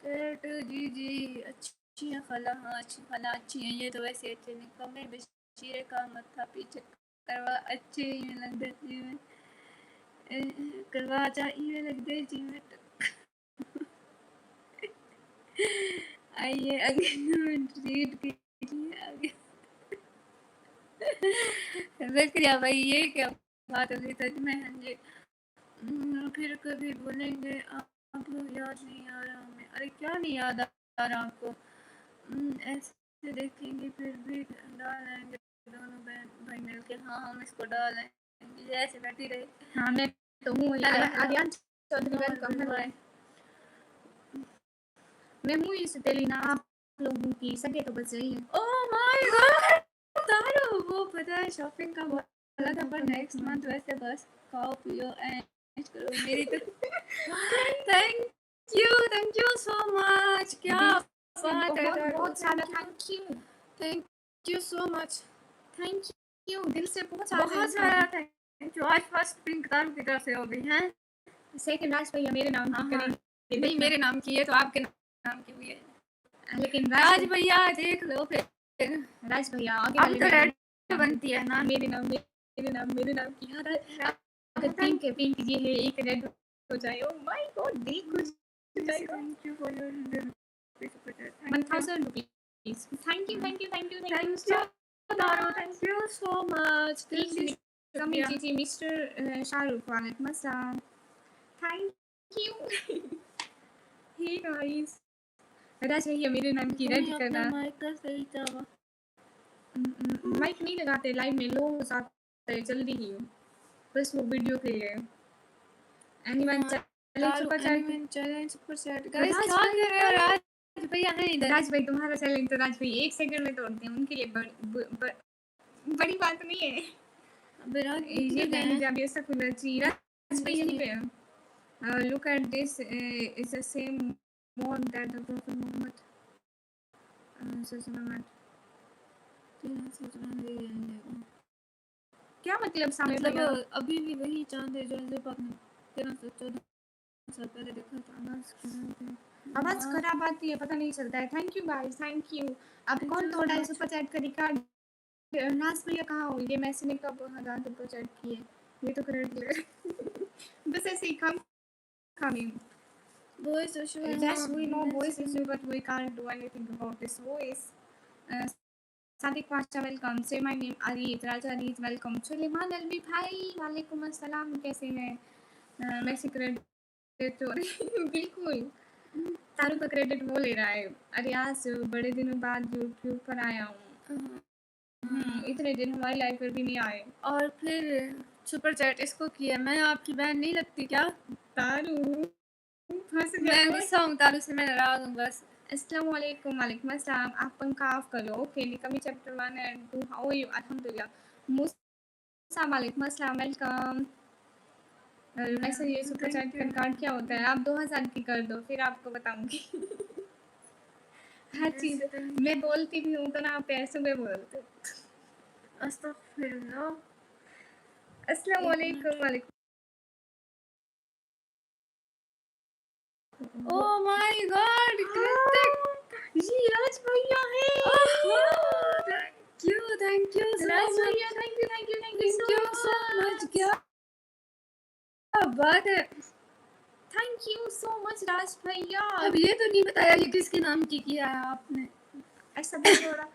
कैट जी जी अच्छी है खाला। हाँ अच्छी खाला, अच्छी है ये तो। वैसे अच्छे निकम्मे बशीरे का मत्था पीछे करवा अच्छे ही लगते जी में करवा चाहिए लगते जी में। आइए आगे रीड कीजिए आगे। ज़करिया भाई ये क्या बात है सच में? हाँ जी। फिर कभी बोलेंगे आप याद नहीं आ रहा हमें? अरे क्या नहीं याद आ रहा आपको? ऐसे से देखेंगे फिर भी डालेंगे दोनों बहन भाई मिलके। हाँ हम इसको डालेंगे, जैसे बैठी रहे। हाँ मैं तो हूँ आर्यन चौधरी, वेलकम। बाय। मैं हूँ इस तेलिना, आप लोगों की सगे तो बच रही है। ओह माय गॉड तारो, वो पता है शॉपिंग का बोला था पर नेक्स्ट मंथ वैसे बस खाओ पियो ऐश करो मेरी तो। Thank you so much. क्या बात है तारो, बहुत ज़्यादा thank you so much. Thank you दिल से बहुत बहुत सारा थैंक यू। आज फर्स्ट पिंक तारो की तरफ से हो गई है। सेकंड राज भैया मेरे नाम की करेंगे, नहीं मेरे नाम की है तो आपके नाम की हुई है, लेकिन राज भैया देख लो फिर। राज भैया आगे अब वाले तो में रेड बनती है ना। मेरे नाम की अगर पिंक है पिंक ये है एक रेड हो जाए। ओह माय गॉड दिल खुश हो जाएगा। Thank you for your 1000 rupees. Thank you तारो, थैंक यू सो मच। जी मिस्टर शाहरुख वालेकुम अस्सलाम, thank you. Hey guys Raj भैया मेरे नाम की रेड करना। माइक का सही चावा माइक नहीं लगाते लाइव में, लो हो जाता है जल्दी ही, बस वो वीडियो के लिए। Anyone challenge super chat guys क्या कर रहे हो? राज भैया है इधर। राज भाई तुम्हारा चैलेंज तो राज भाई 1 सेकंड में तोड़ते हैं, उनके लिए बड़ी बात नहीं है। अबे राज ये कहने जब ये सब कुछ चाहिए राज भाई यहीं पे है। Look at this is the same mode that the prophet Mohammad क्या मतलब सामने मतलब अभी भी वही चांद है जो आपने 1314 साल पहले देखा था। आवाज खराब आती है, पता नहीं चलता है। Thank you guys, thank you. अब कौन तोड़ा है सुपर चैट का रिकॉर्ड? नाज भैया कहाँ हो? ये मैसेज ने कब 1000 सुपर चैट किए? ये तो क्रेडिट बस ऐसे ही coming. Voice issue. Yes, we know voice issue, but we can't do anything about this voice. Sadiq Pasha, welcome. Say my name, Arit. Raja Arit, welcome. Suleiman Alvi भाई, वालेकुम अस्सलाम, कैसे हैं? मैं से क्रेडिट बिल्कुल तारू का क्रेडिट वो ले रहा है। अरे आज बड़े दिनों बाद यूट्यूब पर आया हूँ। इतने दिन हमारी लाइफ पर भी नहीं आए। और फिर सुपर चैट इसको किया। मैं आपकी बहन नहीं लगती क्या? तारू फंस मैं गया। गुस्सा हूँ तारू से, मैं नाराज हूँ बस। अस्सलाम वालेकुम, वालेकुम अस्सलाम। आप पंखा ऑफ करो। ओके निकमी chapter 1 and 2 how are you? अल्हम्दुलिल्लाह। मूसा वालेकुम अस्सलाम, वेलकम। वैसे ये सुपर चैट का कार्ड क्या होता है? आप 2000 की कर दो फिर आपको बताऊंगी। हर चीज मैं बोलती भी हूँ तो ना आप पैसों में बोलते। अस्तगफिरुल्लाह। अस्सलाम वालेकुम, वालेकुम। ओह माय गॉड जी राज भैया है। थैंक यू राज भैया, थैंक यू सो मच। क्या बात है? थैंक यू सो मच राज भैया। अब ये तो नहीं बताया ये किसके नाम की किया है आपने? ऐसा भी थोड़ा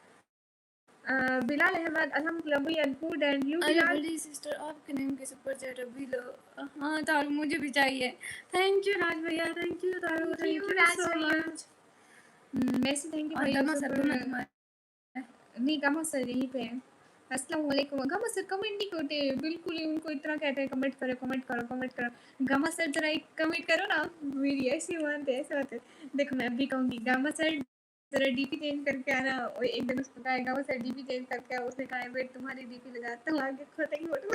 बिलाल अहमद, अल्हम्दुलिल्लाह we are good and you? अरे बड़ी सिस्टर आपके नेम के सुपर चैट अभी लो। हाँ तारू मुझे भी चाहिए। थैंक यू राज भैया, थैंक यू तारू, थैंक यू राज सो भैया। मच। मैसेज थैंक यू और भैया। गमा सर नहीं गमा सर यहीं पे है। अस्सलाम वालेकुम। गमा सर कमेंट नहीं करते बिल्कुल ही, उनको इतना कहते हैं कमेंट करो। गमा सर जरा एक कमेंट करो ना, मेरी ऐसी बात है ऐसा होता है। देखो मैं अभी कहूँगी गमा सर जरा डीपी चेंज करके आना। और एक दिन उसको कहा गमा सर डीपी चेंज करके आओ, उसने कहा वेट तुम्हारी डीपी लगाता हूँ आगे खोते की फोटो।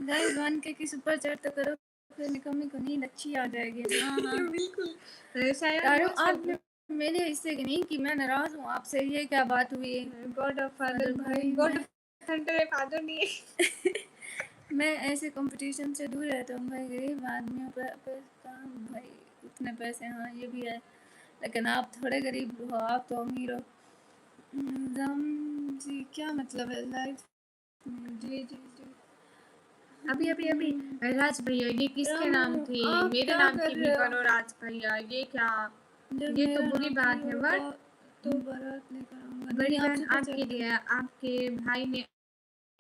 गाइस 1K की सुपर चैट तो करो फिर निकम्मी को नींद अच्छी आ जाएगी। हाँ बिल्कुल शायद तारू आपने मेरे हिस्से की नहीं कि मैं नाराज हूँ आपसे। ये क्या बात हुई? गॉड ऑफ फादर भाई, गॉड ऑफ थंडर फादर नहीं है। मैं ऐसे कंपटीशन से दूर रहता हूँ भाई। गरीब आदमियों पर भाई इतने पैसे, हाँ ये भी है, लेकिन आप थोड़े गरीब हो, आप तो अमीर हो। जी क्या मतलब है लाइफ? जी अभी राज भैया ये किसके नाम थी? मेरे नाम की भी करो राज भैया। ये क्या, ये तो बुरी बात है। बट तो बारात लेकर आऊंगा। बड़ी बहन आपके लिए, आपके भाई ने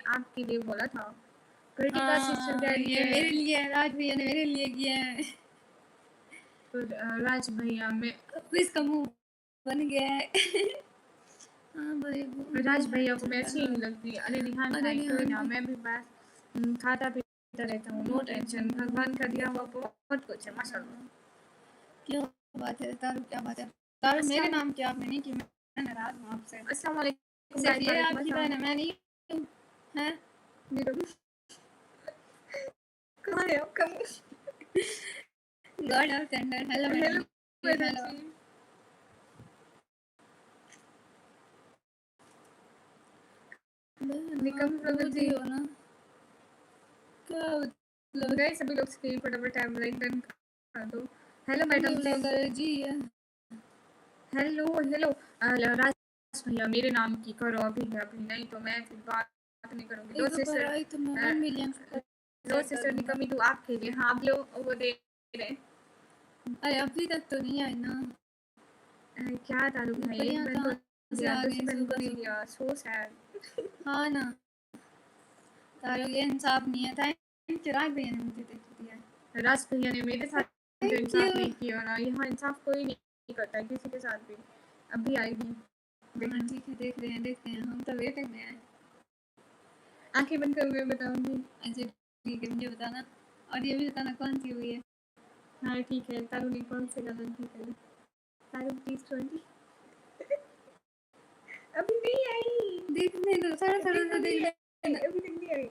आपके लिए बोला था। कृतिका सिस्टर ये मेरे लिए राज भैया ने मेरे लिए किया है। राज भैया में इसका मुंह बन गया है। हाँ भाई राज भैया को मैं अच्छी नहीं लगती। अरे निहान अरे भाई कोई निहान ना, मैं भी बस खाता पीता रहता हूँ, नो टेंशन। भगवान का दिया हुआ बहुत कुछ है माशाल्लाह। क्या बात है तारू, क्या बात है तारू, मेरे नाम क्या आपने नहीं की, मैं नाराज हूँ आपसे। अस्सलाम वालेकुम सिर्फ guys, ये वालेकुम आपकी अस्सलाम। बहन है, मैं नहीं हूँ। हैं कहाँ है आपका मुंह? God of tender. Hello hello madam madam hello. जी। निकम प्रभु जी हो ना, क्या मतलब गाइस सभी लोग स्क्रीन फटाफट टैब लाइक डन कर दो। हेलो मैडम जी। जी है। हेलो हेलो राज भैया मेरे नाम की करो अभी नहीं तो मैं फिर बात नहीं करूंगी। दो एक बार सिस्टर आई तो मैं 1 मिलियन दो सिस्टर निकमी दो आपके लिए। हाँ आप लोग वो दे रहे हैं। अरे अभी तक तो नहीं आई ना। क्या तारुक भाई, एक बढ़िया बहन कहाँ को से दिया, आ गई दूसरी बहन को सुबह नहीं सुबह। दिया, सो सैड। हाँ ना तारू, ये इंसाफ नहीं है। थैंक यू राज भैया ने मुझे देख दिया है। राज भैया ने मेरे साथ जो Thank इंसाफ you. नहीं किया ना, यहाँ इंसाफ कोई नहीं करता है किसी के साथ भी। अभी आएगी हाँ देखना। ठीक है, देख रहे हैं हम तो वेटिंग में हैं। आंखें बंद कर मैं बताऊंगी। अच्छा ठीक है, मुझे बताना और ये भी बताना कौन सी हुई है। हाँ ठीक है। तारू ने कौन से गाना ठीक है? तारू प्लीज 20 अभी नहीं आई। देखने दो, थोड़ा थोड़ा सा देख ले। अभी तक नहीं आई।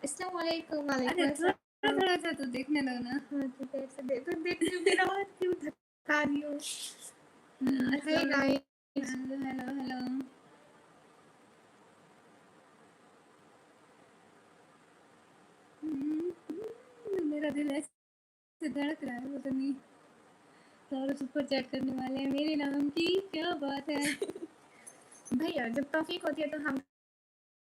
अस्सलाम वालेकुम। अरे वालेकुम थोड़ा अस्सलाम। थोड़ा सा तो देखने दो ना। हाँ ठीक है, ऐसे दे तो देख क्यों मेरा हाथ क्यों धक्का रही हो? Hey guys hello hello hello. मेरा दिल ऐसे धड़क रहा है, पता नहीं। तारू सुपर चैट करने वाले हैं मेरे नाम की, क्या बात है। भैया जब तौफीक होती है तो हम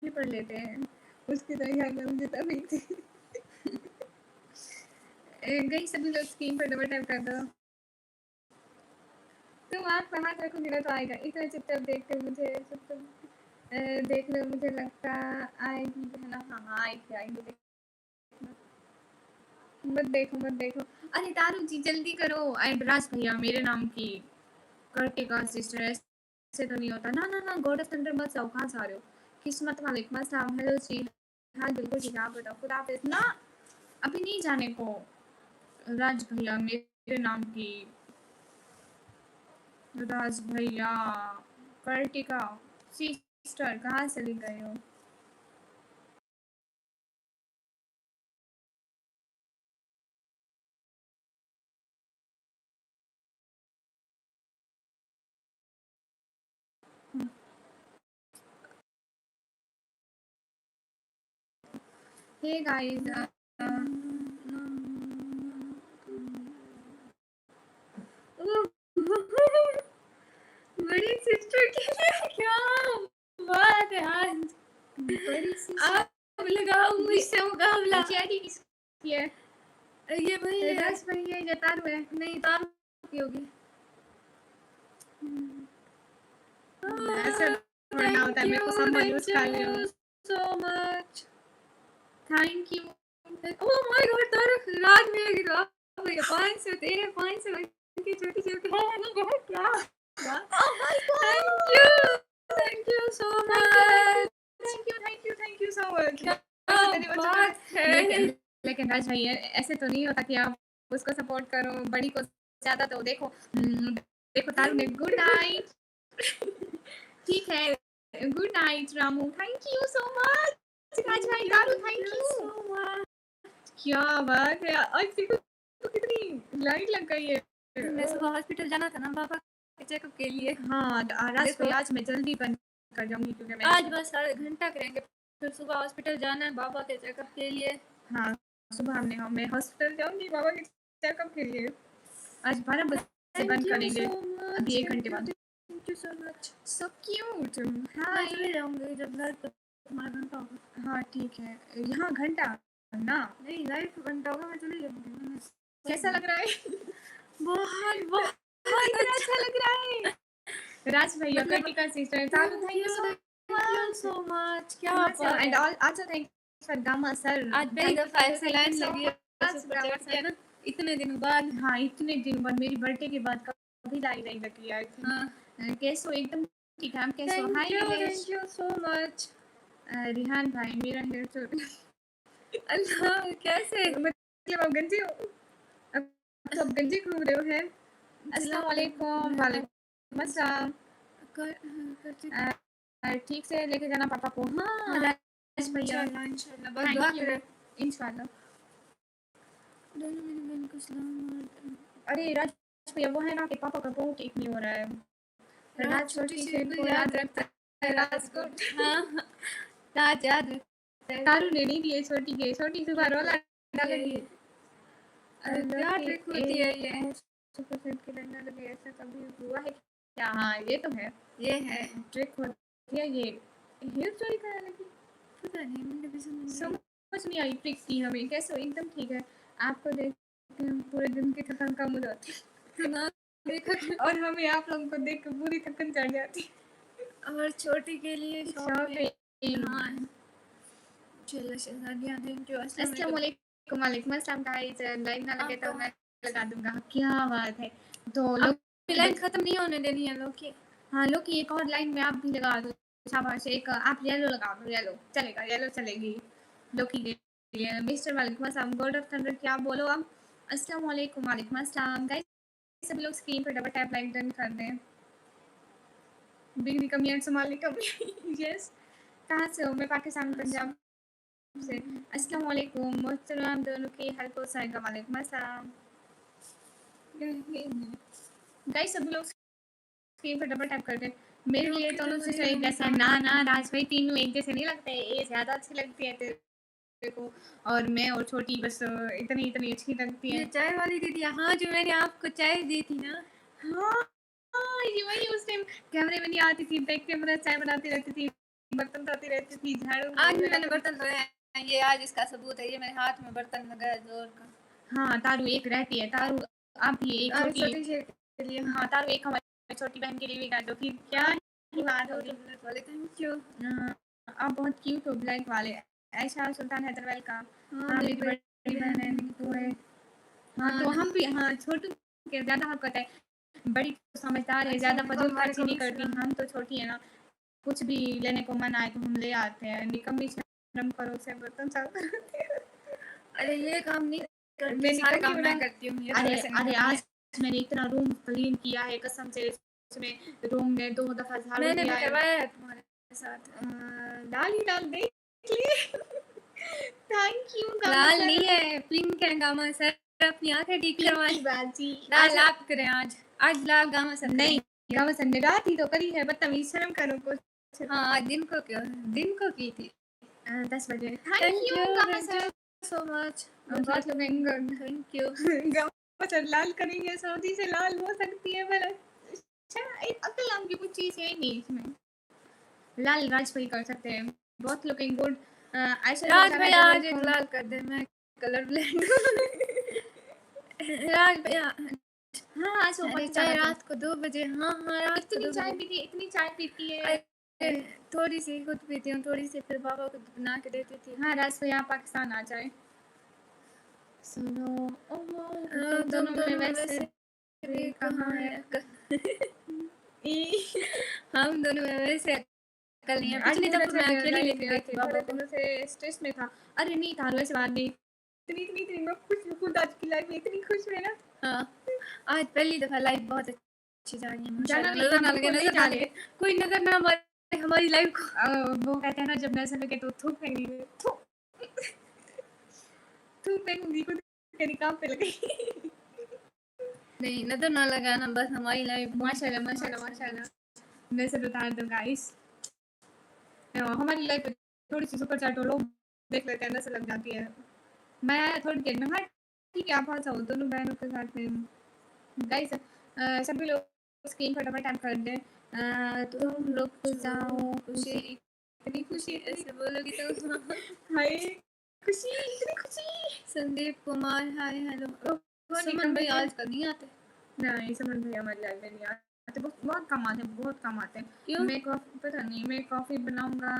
भी पढ़ लेते हैं। उसकी तरह याद ना मुझे तौफीक थी। गई सभी लोग स्क्रीन पर डबल टैप कर दो। तुम आप हाथ रखोगे ना तो आएगा। इतना चुपचाप देखते मुझे चुपचाप देख लो, मुझे लगता आएगी है ना। हाँ आएगी आएगी। मत देखो मत देखो। अरे तारू जी जल्दी करो। एंड राज भैया मेरे नाम की करके का सिस्टर ऐसे तो नहीं होता ना ना ना। गॉड ऑफ थंडर मत जाओ, कहाँ जा रहे हो? किस्मत वालेकुम अस्सलाम। हेलो जी। हाँ बिल्कुल ठीक है, आप बताओ। खुदा हाफिज ना, अभी नहीं जाने को। राज भैया मेरे नाम की राज भैया कर्टिका सिस्टर कहाँ चली गए हो? हे गाइस बड़ी सिस्टर के लिए क्या बात है आज। बड़ी आप लगाओ मुझसे मुकाबला। चैटी किसकी है? ये भाई है। राज भैया या तारू है? नहीं तारू की होगी। ऐसा थोड़ा होता है, मेरे को सब यूज कर लियो। so much. Thank you. Oh my God, तारू रात में लगी तो आप भैया 500 तेरे 500 की छोटी छोटी है क्या? Oh my God. Thank you so much. Thank you so much. क्या बात है। लेकिन राज भैया ऐसे तो नहीं होता कि आप उसको सपोर्ट करो बड़ी को ज्यादा। तो देखो देखो तारू ने गुड नाइट। ठीक है good night Ramu. Thank you so much Raj भाई। Taru thank you. क्या बात है, आज देखो तो कितनी लाइट लग गई है। मैं सुबह हॉस्पिटल जाना था ना पापा के चेकअप के लिए। हाँ राज भाई आज मैं जल्दी बंद कर जाऊंगी क्योंकि मैं आज बस आधे घंटा करेंगे, फिर सुबह हॉस्पिटल जाना है बाबा के चेकअप के लिए। हाँ सुबह मैं हॉस्पिटल जाऊंगी बाबा के चेकअप के लिए। आज 12 बजे बंद करेंगे, अभी 1 घंटे बाद। Thank you so much. So cute. मैं हाय चले जाऊंगी जब लाइट तुम्हारा घंटा होगा। हाँ ठीक है। यहाँ घंटा ना नहीं लाइट घंटा होगा, मैं चली जाऊंगी। कैसा लग रहा है? बहुत बहुत कितना अच्छा लग रहा है। राज भैया कर्टिका सिस्टर तारू थैंक यू सो मच। क्या बात एंड है। All also thanks for gamma sir. आज पहली दफा ऐसे लाइन लगी है आज सुपर चैट किया ना। इतने दिनों बाद। हाँ, इतने दिनों बाद, मेरी बर्थडे के बाद कभी लाइव नहीं लगी आई थी। हाँ कैसे हो? एकदम ठीक है, आप कैसे हो? Thank hi you Nilesh. Thank you so much. Rihan भाई, मेरा हेयर चल अल्लाह कैसे? मतलब आप गंजे हो? अब तो आप गंजे घूम रहे हो हैं। अस्सलाम वालेकुम। वालेकुम अस्सलाम। ठीक से लेके जाना पापा को। हाँ राजेश भैया, इंशाल्लाह इंशाल्लाह बस थैंक दुआ यू। करें। इंशाल्लाह। दोनों मेरी बहन को सलाम। अरे राजेश भैया, वो है ना कि पापा का बहुत ठीक नहीं हो रहा है। राज छोटी सी को याद रखता है राज को। हाँ राज याद रखता है। तारू ने नहीं दिए छोटी के, छोटी सुबह रोला डालेगी। क्या ट्रिक होती है ये? सुपरसेट के डंडा लगे, ऐसा कभी हुआ है क्या? हाँ ये तो है, ये है ट्रिक होती है ये। हेयर चोरी कराने लगी, पता नहीं मैंने भी समझ समझ नहीं आई ट्रिक की हमें। कैसे हो? एकदम ठीक है। आपको देख के हम पूरे दिन की थकान कम हो जाती सुना देखा है और हमें आप लोगों को देख के पूरी थकान चढ़ जाती है। और छोटी के लिए शॉपिंग। हाँ चलो शहजादियाँ थैंक यू। अस्सलाम वालेकुम। वालेकुम अस्सलाम गाइस। लाइव ना लगे तो आपका- मैं लगा दूंगा। क्या बात है। तो अब लोग लाइन खत्म नहीं होने देनी है लोग की। हाँ लोग की एक और लाइन में आप भी लगा दो। शाबाश। एक आप येलो लगा दो, येलो चलेगा, येलो चलेगी लोकी के लिए। मिस्टर वालेकुम अस्सलाम। गॉड ऑफ थंडर क्या बोलो आप? अस्सलाम वालेकुम। वालेकुम अस्सलाम गाइस। सभी लोग स्क्रीन पर डबल टैप लाइक डन कर दें। बिगड़ी कमी एंड सोमाली कमी। यस। कहाँ से हो? मैं पाकिस्तान पंजाब से। अस्सलाम वालेकुम। मोहतरम दोनों की हेल्प हो जाएगा। वालेकुम अस्सलाम। गाइस सभी लोग स्क्रीन पर डबल टैप कर दें। मेरे लिए दोनों से एक जैसा। ना ना राज भाई, तीनों एक जैसे नहीं लगते। ये ज्यादा अच्छी लगती है तेरे को, और मैं और छोटी बस इतनी इतनी अच्छी लगती ये है। चाय वाली दीदी हाँ जो मैंने आपको चाय दी थी ना। हाँ हाँ, ये वही उस टाइम कैमरे में नहीं आती थी, बैक कैमरा चाय बनाती रहती थी, बर्तन धोती रहती थी, झाड़ू। आज भी मैंने बर्तन धोए हैं। ये आज इसका सबूत है। ये मेरे हाथ में बर्तन लगा है जोर का। हाँ तारू एक रहती है। तारू आप ही एक और छोटी छोटी सी के लिए हाँ तारू एक हमारी छोटी बहन के लिए भी कर दो। फिर क्या ही बात होगी। वाले थैंक यू। आप बहुत क्यूट हो ब्लैक वाले। ऐशा सुल्तान हैदराबाद का। हाँ हाँ मेरी मेरी बड़ी बहन है तो है। हाँ हाँ तो हम भी हाँ छोटू के ज्यादा हक होता है। बड़ी तो समझदार है, ज्यादा फजूल खर्ची नहीं करती। हम तो छोटी है ना, कुछ भी लेने को मन आए तो हम ले आते हैं। निकम्मी शर्म करो से बर्तन साफ करते हैं। अरे ये काम नहीं करती, मैं सारे निकम्मी काम बना मैं करती हूँ। ये अरे वैसे नहीं अरे करती है। आज मैंने इतना रूम क्लीन किया है कसम से। उसमें रूम में 2 दफा झाड़ू मैंने भी दिया है। करवाया है तुम्हारे साथ। लाल ही लाल देख लिए। थैंक यू लाल नहीं है पिंक है। गामा सर अपनी आंखें ठीक करवाएं। बाजी लाल आप करें आज। आज लाल गामा सर नहीं गाँव से निगाह थी तो करी है, बदतमीज शर्म करो कुछ। हाँ आज दिन को क्यों दिन को की थी। 10 बजे। थैंक यू गाँव थैंक यू सो मच। बहुत लोग थैंक यू। गाँव से लाल करेंगे, सऊदी से लाल हो सकती है पर अच्छा एक अकल नाम की कुछ चीज है नहीं इसमें। लाल राज भाई कर सकते हैं। बहुत लुकिंग गुड। राज भाई आज एक लाल कर दे। मैं कलर ब्लेंड। राज भैया हाँ आज वो अरे पाकिस्तान चाय आता है। रात को 2 बजे। हाँ हाँ रात को इतनी 2 चाय बजे। पीती है, इतनी चाय पीती है। अरे, थोड़ी सी खुद पीती हूँ थोड़ी सी फिर पापा को बना के देती थी। हाँ राज भाई आप पाकिस्तान आ जाए। सुनो तुम दोनों में वैसे भी कहाँ है ई- हम दोनों में वैसे अकल नहीं है। आज पिछली मेरा दफा मैं चल अकेली रहा लेके गई थी बाबा थोड़े को। दिनों से स्ट्रेस में था। अरे नहीं था वैसे बात नहीं। इतनी इतनी इतनी मैं खुश हूँ खुद आज की लाइफ में इतनी खुश है ना। हाँ आज पहली दफा लाइफ बहुत अच्छी जा रही है। जाना नहीं, नजर ना लगे बिल्कुल नजर नहीं ना जाने। लगे कोई नजर ना मारे हमारी लाइफ को। वो कहते हैं ना जब नजर लगे तो थूक फेंगी थूक थूक फेंकूंगी खुद के निकाह पे लगी। नहीं नजर ना लगाना बस हमारी लाइफ। माशाल्लाह माशाल्लाह माशाल्लाह। नजर उतार दो गाइस। हमारी लाइफ में थोड़ी सी सुपर चैट लोग देख लेते हैं, नजर लग जाती है। मैं आया थोड़ी देर में। हाँ ठीक है आप आ जाओ दोनों बहनों के साथ में। गाइस सभी लोग स्क्रीन पर डबल टैप कर दें। तुम लोग जाओ खुशी इतनी खुशी ऐसे बोलोगी तो। हाय खुशी इतनी खुशी। Sandeep Kumar hi hello. वो सुमन भाई आज कल नहीं आते। नहीं समझ भैया हमारी लाइफ में नहीं आते। बहुत कम आते हैं, बहुत कम आते हैं। क्यों? मैं कॉफी पता नहीं, मैं कॉफी बनाऊंगा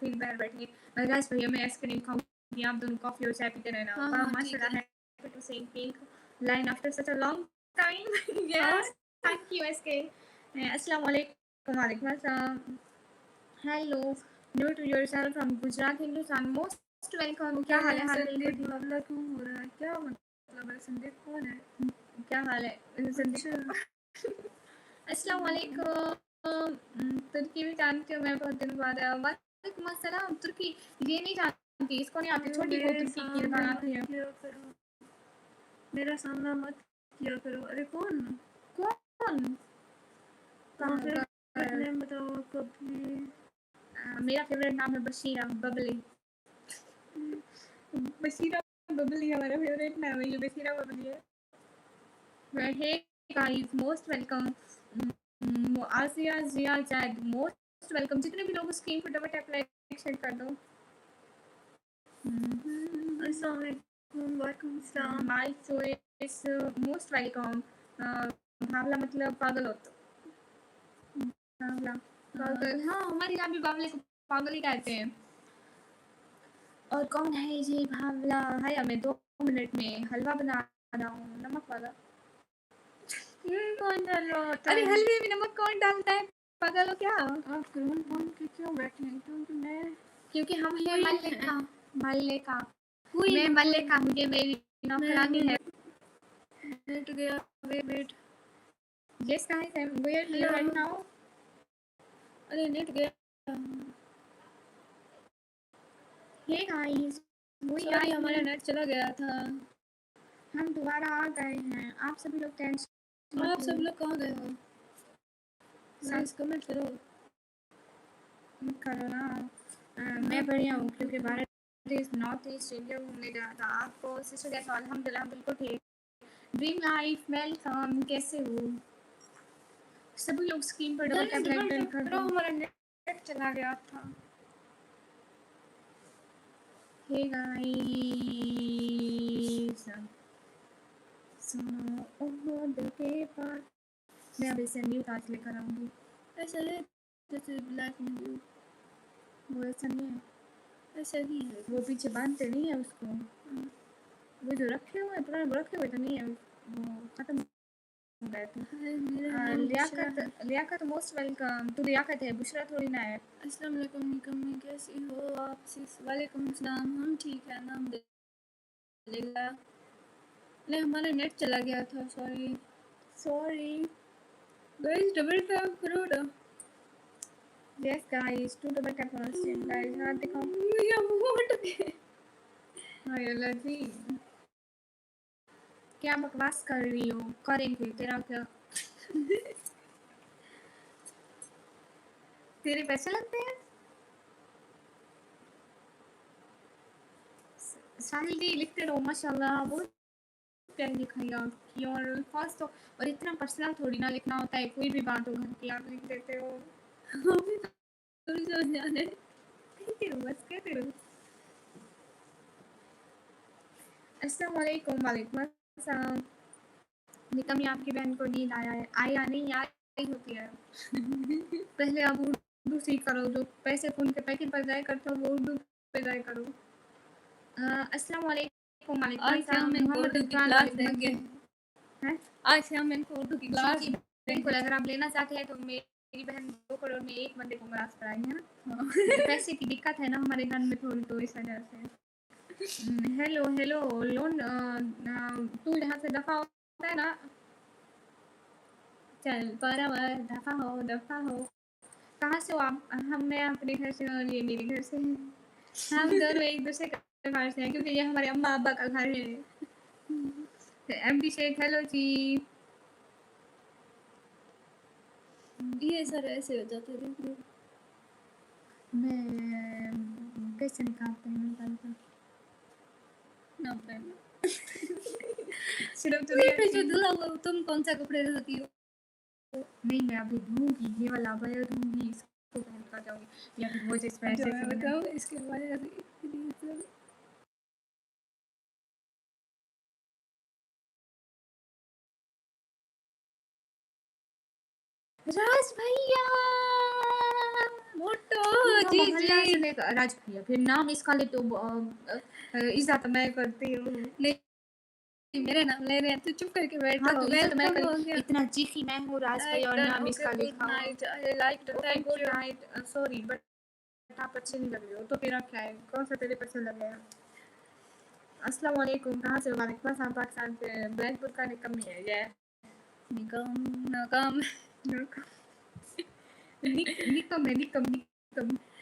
फिर बाहर बैठेंगे। राज भैया मैं आइसक्रीम खाऊंगी, आप दोनों कॉफी और चाय पीते रहना। हाँ, वाह हाँ, ठीक माशाल्लाह है। है। तो सही pink line after such a long time. Yes, thank you, SK. Assalamu alaikum. Walaikum assalam. Hello, new to yourself from Gujarat Hindustan. Most welcome. क्या हाल है? संदीप मामला क्यों हो रहा है? क्या मतलब है? संदीप कौन है? क्या हाल है? संदीप। अस्सलाम वालेकुम। तुर्की भी जानती हूँ मैं, बहुत दिन बाद। वालेकुम अस्सलाम। तुर्की ये नहीं जानती, इसको नहीं आती, छोटी को तुर्की की जबान आती है। मेरा सामना मत किया करो। अरे कौन कौन? नेम बताओ कभी। मेरा फेवरेट नाम है बशीरा बबली। बशीरा बबली हमारा फेवरेट नाम है, ये बशीरा बबली है। Hey guys, most welcome. आसिया जिया जैद, most welcome. जितने भी लोग स्क्रीन पर डबल टैप लाइक शेयर कर दो। अस्सलाम वालेकुम। वालेकुम सलाम। My choice, most welcome. भावला मतलब पागल होता। भावला पागल, हाँ हमारे यहाँ भी बावले को पागल ही कहते हैं। और कौन है ये भावला? हाय, मैं 2 मिनट में हलवा बना रहा हूँ, नमक वाला। कौन डाल रहा होता अरे है? हलवे में नमक कौन डालता है? पागल हो क्या? आप क्रोन फोन के क्यों बैठे हैं? क्योंकि हम हैं मल्लिका। मल्लिका हुई मैं मल्लिका, मुझे मेरी नौकरानी है। नेट गया। Wait. Yes guys, I'm weird here right now. अरे नेट गया। Hey guys, सॉरी, हमारा नेट चला गया था। हम दोबारा आ गए हैं। आप सभी लोग टेंशन आप सब लोग कहाँ गए हो? गाइस कमेंट करो। करो ना। मैं बढ़िया हूँ क्योंकि भारत इस नॉर्थ ईस्ट इंडिया घूमने गया था। आपको सिस्टर कैसा? अल्हम्दुलिल्लाह बिल्कुल ठीक। ड्रीम लाइफ वेलकम, कैसे हो? सभी लोग स्क्रीन पर डबल टैप लाइक कर दो। हमारा नेट चला गया था। हे गाइस, सुनो ओ दिल के पास। मैं अभी से न्यू ताज लेकर आऊंगी। ऐसा है जैसे ब्लैक में ब्लू। वो ऐसा नहीं है, ऐसा ही है। वो पीछे बांधते नहीं है उसको। वो जो रखे हुए पुराने, वो रखे हुए तो नहीं है, वो खत्म हो गए थे। Liaquat most welcome. तू लियाकत है, बुशरा थोड़ी ना है। अस्सलाम वालेकुम निकम्मी, कैसी हो आप? वालेकुम सलाम, हम ठीक है ना? नहीं, हमारा नेट चला गया था। सॉरी गाइस, डबल टैप करो ना। Yes guys, to double tap on screen guys. हां दिखाओ। ये मोट के हाय अल्लाह जी, क्या बकवास कर रही हो? करेंगे तेरा क्या? तेरे पैसे लगते हैं? साहिल दी लिखते रहो माशाल्लाह, बहुत प्यारी लिखाई आपकी। और फर्स्ट तो, और इतना पर्सनल थोड़ी ना लिखना होता है, कोई भी बात हो घर की आप लिख देते हो। थोड़ी समझ जाने कहते रहो, बस कहते रहो। अस्सलाम वालेकुम। वालेकुम अस्सलाम। निकम्मी, आपकी बहन को नींद आया नहीं आई होती है। पहले आप उर्दू सीख करो, जो पैसे फोन के पैकेट पर जाया करते हो वो उर्दू पे जाया करो। अस्सलाम वालेकुम। आज से हम इनको उर्दू की क्लास देंगे। हैं? आज से हम इनको उर्दू की क्लास जी, बिल्कुल। अगर आप लेना चाहते हैं तो मेरी बहन 2 करोड़ में 1 बंदे को क्लास कराएंगे ना। पैसे की दिक्कत है ना हमारे घर में थोड़ी, तो इस वजह से। हेलो हेलो लोन, तू यहाँ से दफा होता है ना? चल बराबर, दफा हो। कहाँ से हो आप? मैं अपने घर से और ये मेरे घर से हैं। हम दोनों एक दूसरे के घर से हैं क्योंकि ये हमारे अम्मा अब्बा का घर है। एमडी शेख, हेलो जी। ये सर ऐसे हो जाते हैं। मैं कैसे निकालते हैं? निकालता ना पहन सिर्फ फिर जो धुला हुआ तुम कौन सा कपड़े धोती हो? नहीं, मैं अभी धूंगी, ये वाला अबाया धूंगी, इसको पहन कर जाऊंगी, या फिर वो जिस पैसे जो मैं बताऊं इसके बारे में। राज भैया, मोटो जी मोहल्ला से जी, राज भैया, फिर नाम इसका ले तो इज्जत मैं करती हूँ। नहीं मेरा नाम ले रहे हैं, तू चुप करके बैठ हाँ, जाओ। तो इसे तो मैं वेलकम हो करी गया। इतना चीखी मैं हूँ राज भाई और नाम इसका गुड लिखा हुआ। Night, I like okay thank good you. Night. Sorry but आप अच्छे नहीं लग रहे हो, तो फिर आप क्या है, कौन सा तेरे पसंद लग गया? अस्सलाम वालेकुम, कहाँ से हो? वालेकुम अस्सलाम, पाकिस्तान से। ब्लैकबुक का निकम नहीं है ये। निकम नाकाम निकम है, निकम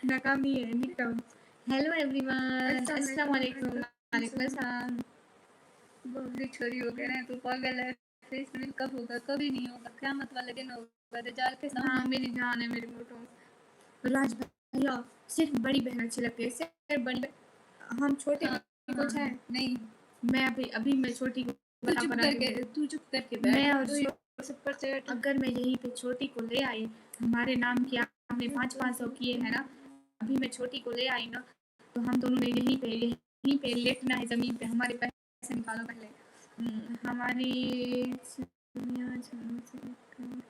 नाकाम नहीं है, निकम। हेलो एवरीवन, अस्सलाम वालेकुम। वालेकुम अस्सलाम। बबली छोरी हो गए तू पागल है। फेस रिवील कब होगा? कभी नहीं होगा, क़यामत वाले दिन होगा। दज्जाल के हाँ सामने। मेरी जान है, मेरी मोटो। राज भैया सिर्फ बड़ी बहन अच्छी लगती है, सिर्फ बड़ी बहन। हम छोटे कुछ है नहीं, मैं अभी मैं छोटी को तू चुप करके बैठ। मैं और सब पर चढ़। अगर मैं यहीं पे छोटी को ले आई, हमारे नाम की हमने 500 किए हैं ना, अभी मैं छोटी को ले आई ना, तो हम दोनों ने यहीं पे लेटना है जमीन पे। हमारे पैसे निकालो पहले।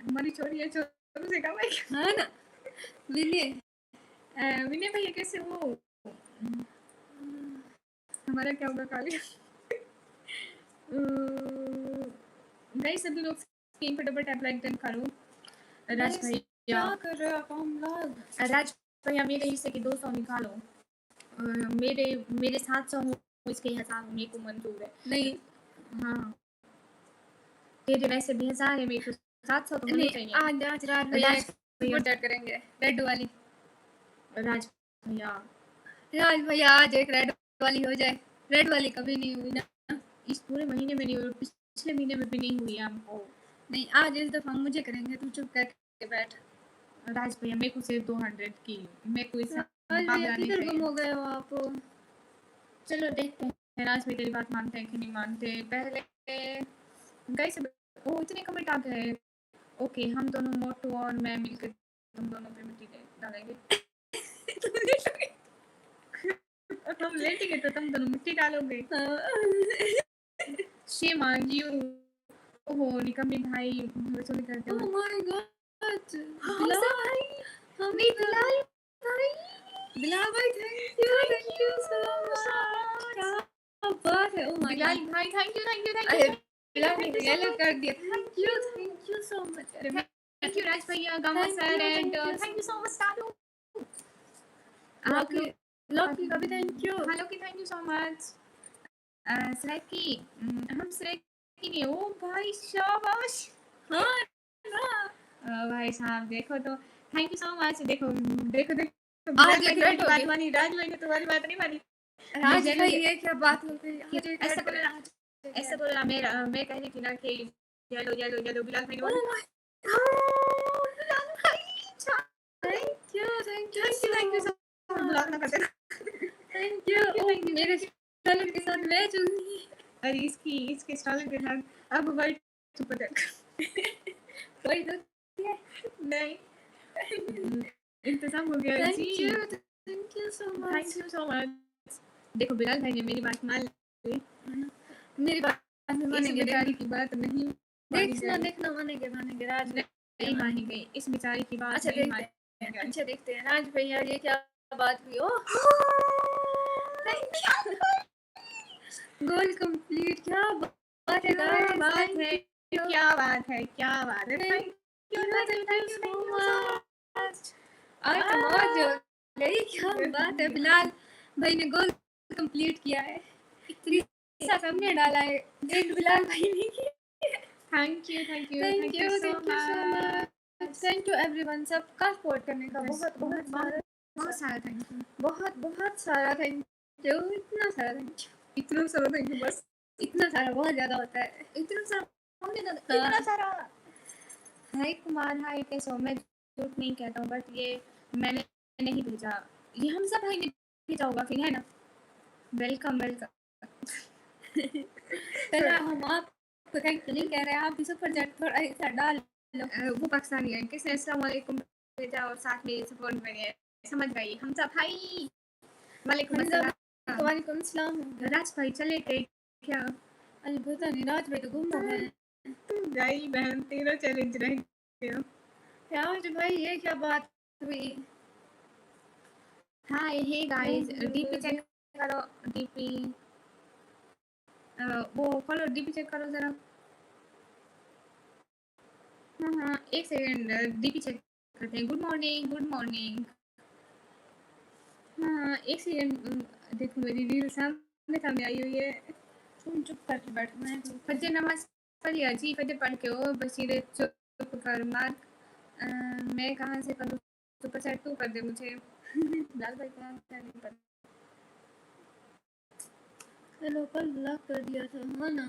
हमारी छोरी है, छोरों से कम है। हाँ ना विनय विनय भैया कैसे हो? हमारा क्या होगा काले? गाइस सभी लोग स्क्रीन पे डबल टैप लाइक डन करो। राज भैया क्या कर रहे हो आप? हम लोग राज भैया मेरे हिस्से के 200 निकालो। मेरे 700 हो, इसके 1000 मेरे को मंजूर है। नहीं, हाँ तेरे वैसे भी 1000 है, मेरे को 700 तो होने चाहिए। आज रात भैया करेंगे रेड वाली। राज भैया आज एक रेड वाली हो जाए। रेड वाली कभी नहीं हुई ना, इस पूरे महीने में नहीं हुई, पिछले महीने में भी नहीं हुई हमको। नहीं आज इस दफा मुझे करेंगे, तू चुप करके बैठ। राज भैया मेरे को सिर्फ 200 की, मेरे को इस किधर गुम हो गए हो आप? चलो देखते हैं राज भाई तेरी बात मानते हैं कि नहीं मानते। पहले गाइस वो इतने कमेंट आ गए। ओके हम दोनों मोटू और मैं मिलकर तुम दोनों पे मिट्टी डालेंगे। हम लेटेंगे तो तुम दोनों मिट्टी डालोगे। Shame on you. ओहो निकम्मी भाई वसूली करते हो। ओह माय गॉड बिलाल भाई, हमें बिलाल भाई थैंक यू सो मच। क्या बात है। ओह माय बिलाल गॉड भाई थैंक यू अरे बिलाल ने येलो कर दिया। Thank you so much. Thank you Raj भैया, Gama sir and thank you so much Saru. आप लॉकी का भी थैंक यू। हेलो की थैंक यू सो मच। सरेकी हम सरेकी नहीं। ओ भाई शाबाश। हाँ भाई साहब देखो तो थैंक यू सो मच। देखो देखो आज राज एक भाई रेड की हो बात गई। मानी, राज भाई ने तुम्हारी बात नहीं मानी। राज मुझे भाई लगे- ये क्या बात हो गई? आज एक ऐसा रेड बोला ऐसा बोला मैं कह रही थी ना कि येलो बिलाल भाई ने ओह बोला। माय बिलाल भाई thank you thank you so much. Blog ना कर देना। Thank you. मेरे चैनल के साथ मैच होगी। और इसके स्टॉलर के साथ अब वर्ल्ड सुपर कोई तो नहीं इंतजाम हो गया थैंक जी। You so much. Thank you so much. देखो बिलाल भाई ने मेरी बात मान ली। मेरी बात इस मानेंगे। बेचारी की बात नहीं मानी गई। देखना मानेंगे राज नहीं मानी गई इस बेचारी की बात। अच्छा नहीं देखते मानी गई। अच्छा देखते हैं राज भैया ये क्या बात हुई। ओह गोल कंप्लीट। क्या बात है क्या बात guys? है, क्या बात है, क्या बात है। Thank you so much. आज तो मौज हो गई। क्या बात है। बिलाल भाई ने गोल कंप्लीट किया है। तीसरा सबने डाला है, एक बिलाल भाई ने किया। Thank you so much. Thank you everyone सबका सपोर्ट करने का। बहुत सारा थैंक यू। बहुत सारा थैंक यू। इतना सारा थैंक यू। इतना सारा थैंक यू। बस इतना सारा बहुत ज्यादा होता है। इतना सारा। हाय कुमार, हाय कैसे हो? मैं झूठ नहीं कहता हूँ बट ये मैंने नहीं भेजा, ये हम सब भाई ने भेजा होगा फिर, है ना? वेलकम पहले हम आपको थैंक यू नहीं कह रहे हैं, आप भी सुपर चैट थोड़ा ऐसा डाल लो। वो पाकिस्तानी है, किसने अस्सलाम वालेकुम भेजा और साथ में सपोर्ट में समझ गई हम सब भाई। वालेकुम अस्सलाम। वालेकुम सलाम। राज भाई चले गए क्या? अरे पता नहीं राज भाई तो गुम हो गए। गई बहन, तेरा चैलेंज रह गया। राज भाई ये क्या बात हुई? हाय हे गाइस, डीपी चेक करो। डीपी वो फॉलो डीपी चेक करो जरा। हाँ हाँ, एक सेकंड, डीपी चेक करते हैं। Good morning, good morning. हाँ, एक सेकंड, देखो मेरी रील सामने सामने आई हुई है। तुम चुप करके बैठो, मैं फजर नमाज पढ़ लिया जी, फजर पढ़ के ओ बशीर चुप कर मार। मैं कहाँ से करूँ, सुपर चैट तू कर दे मुझे। लाल भाई कहाँ नहीं पता। हेलो, कल ब्लॉक कर दिया था, हाँ ना?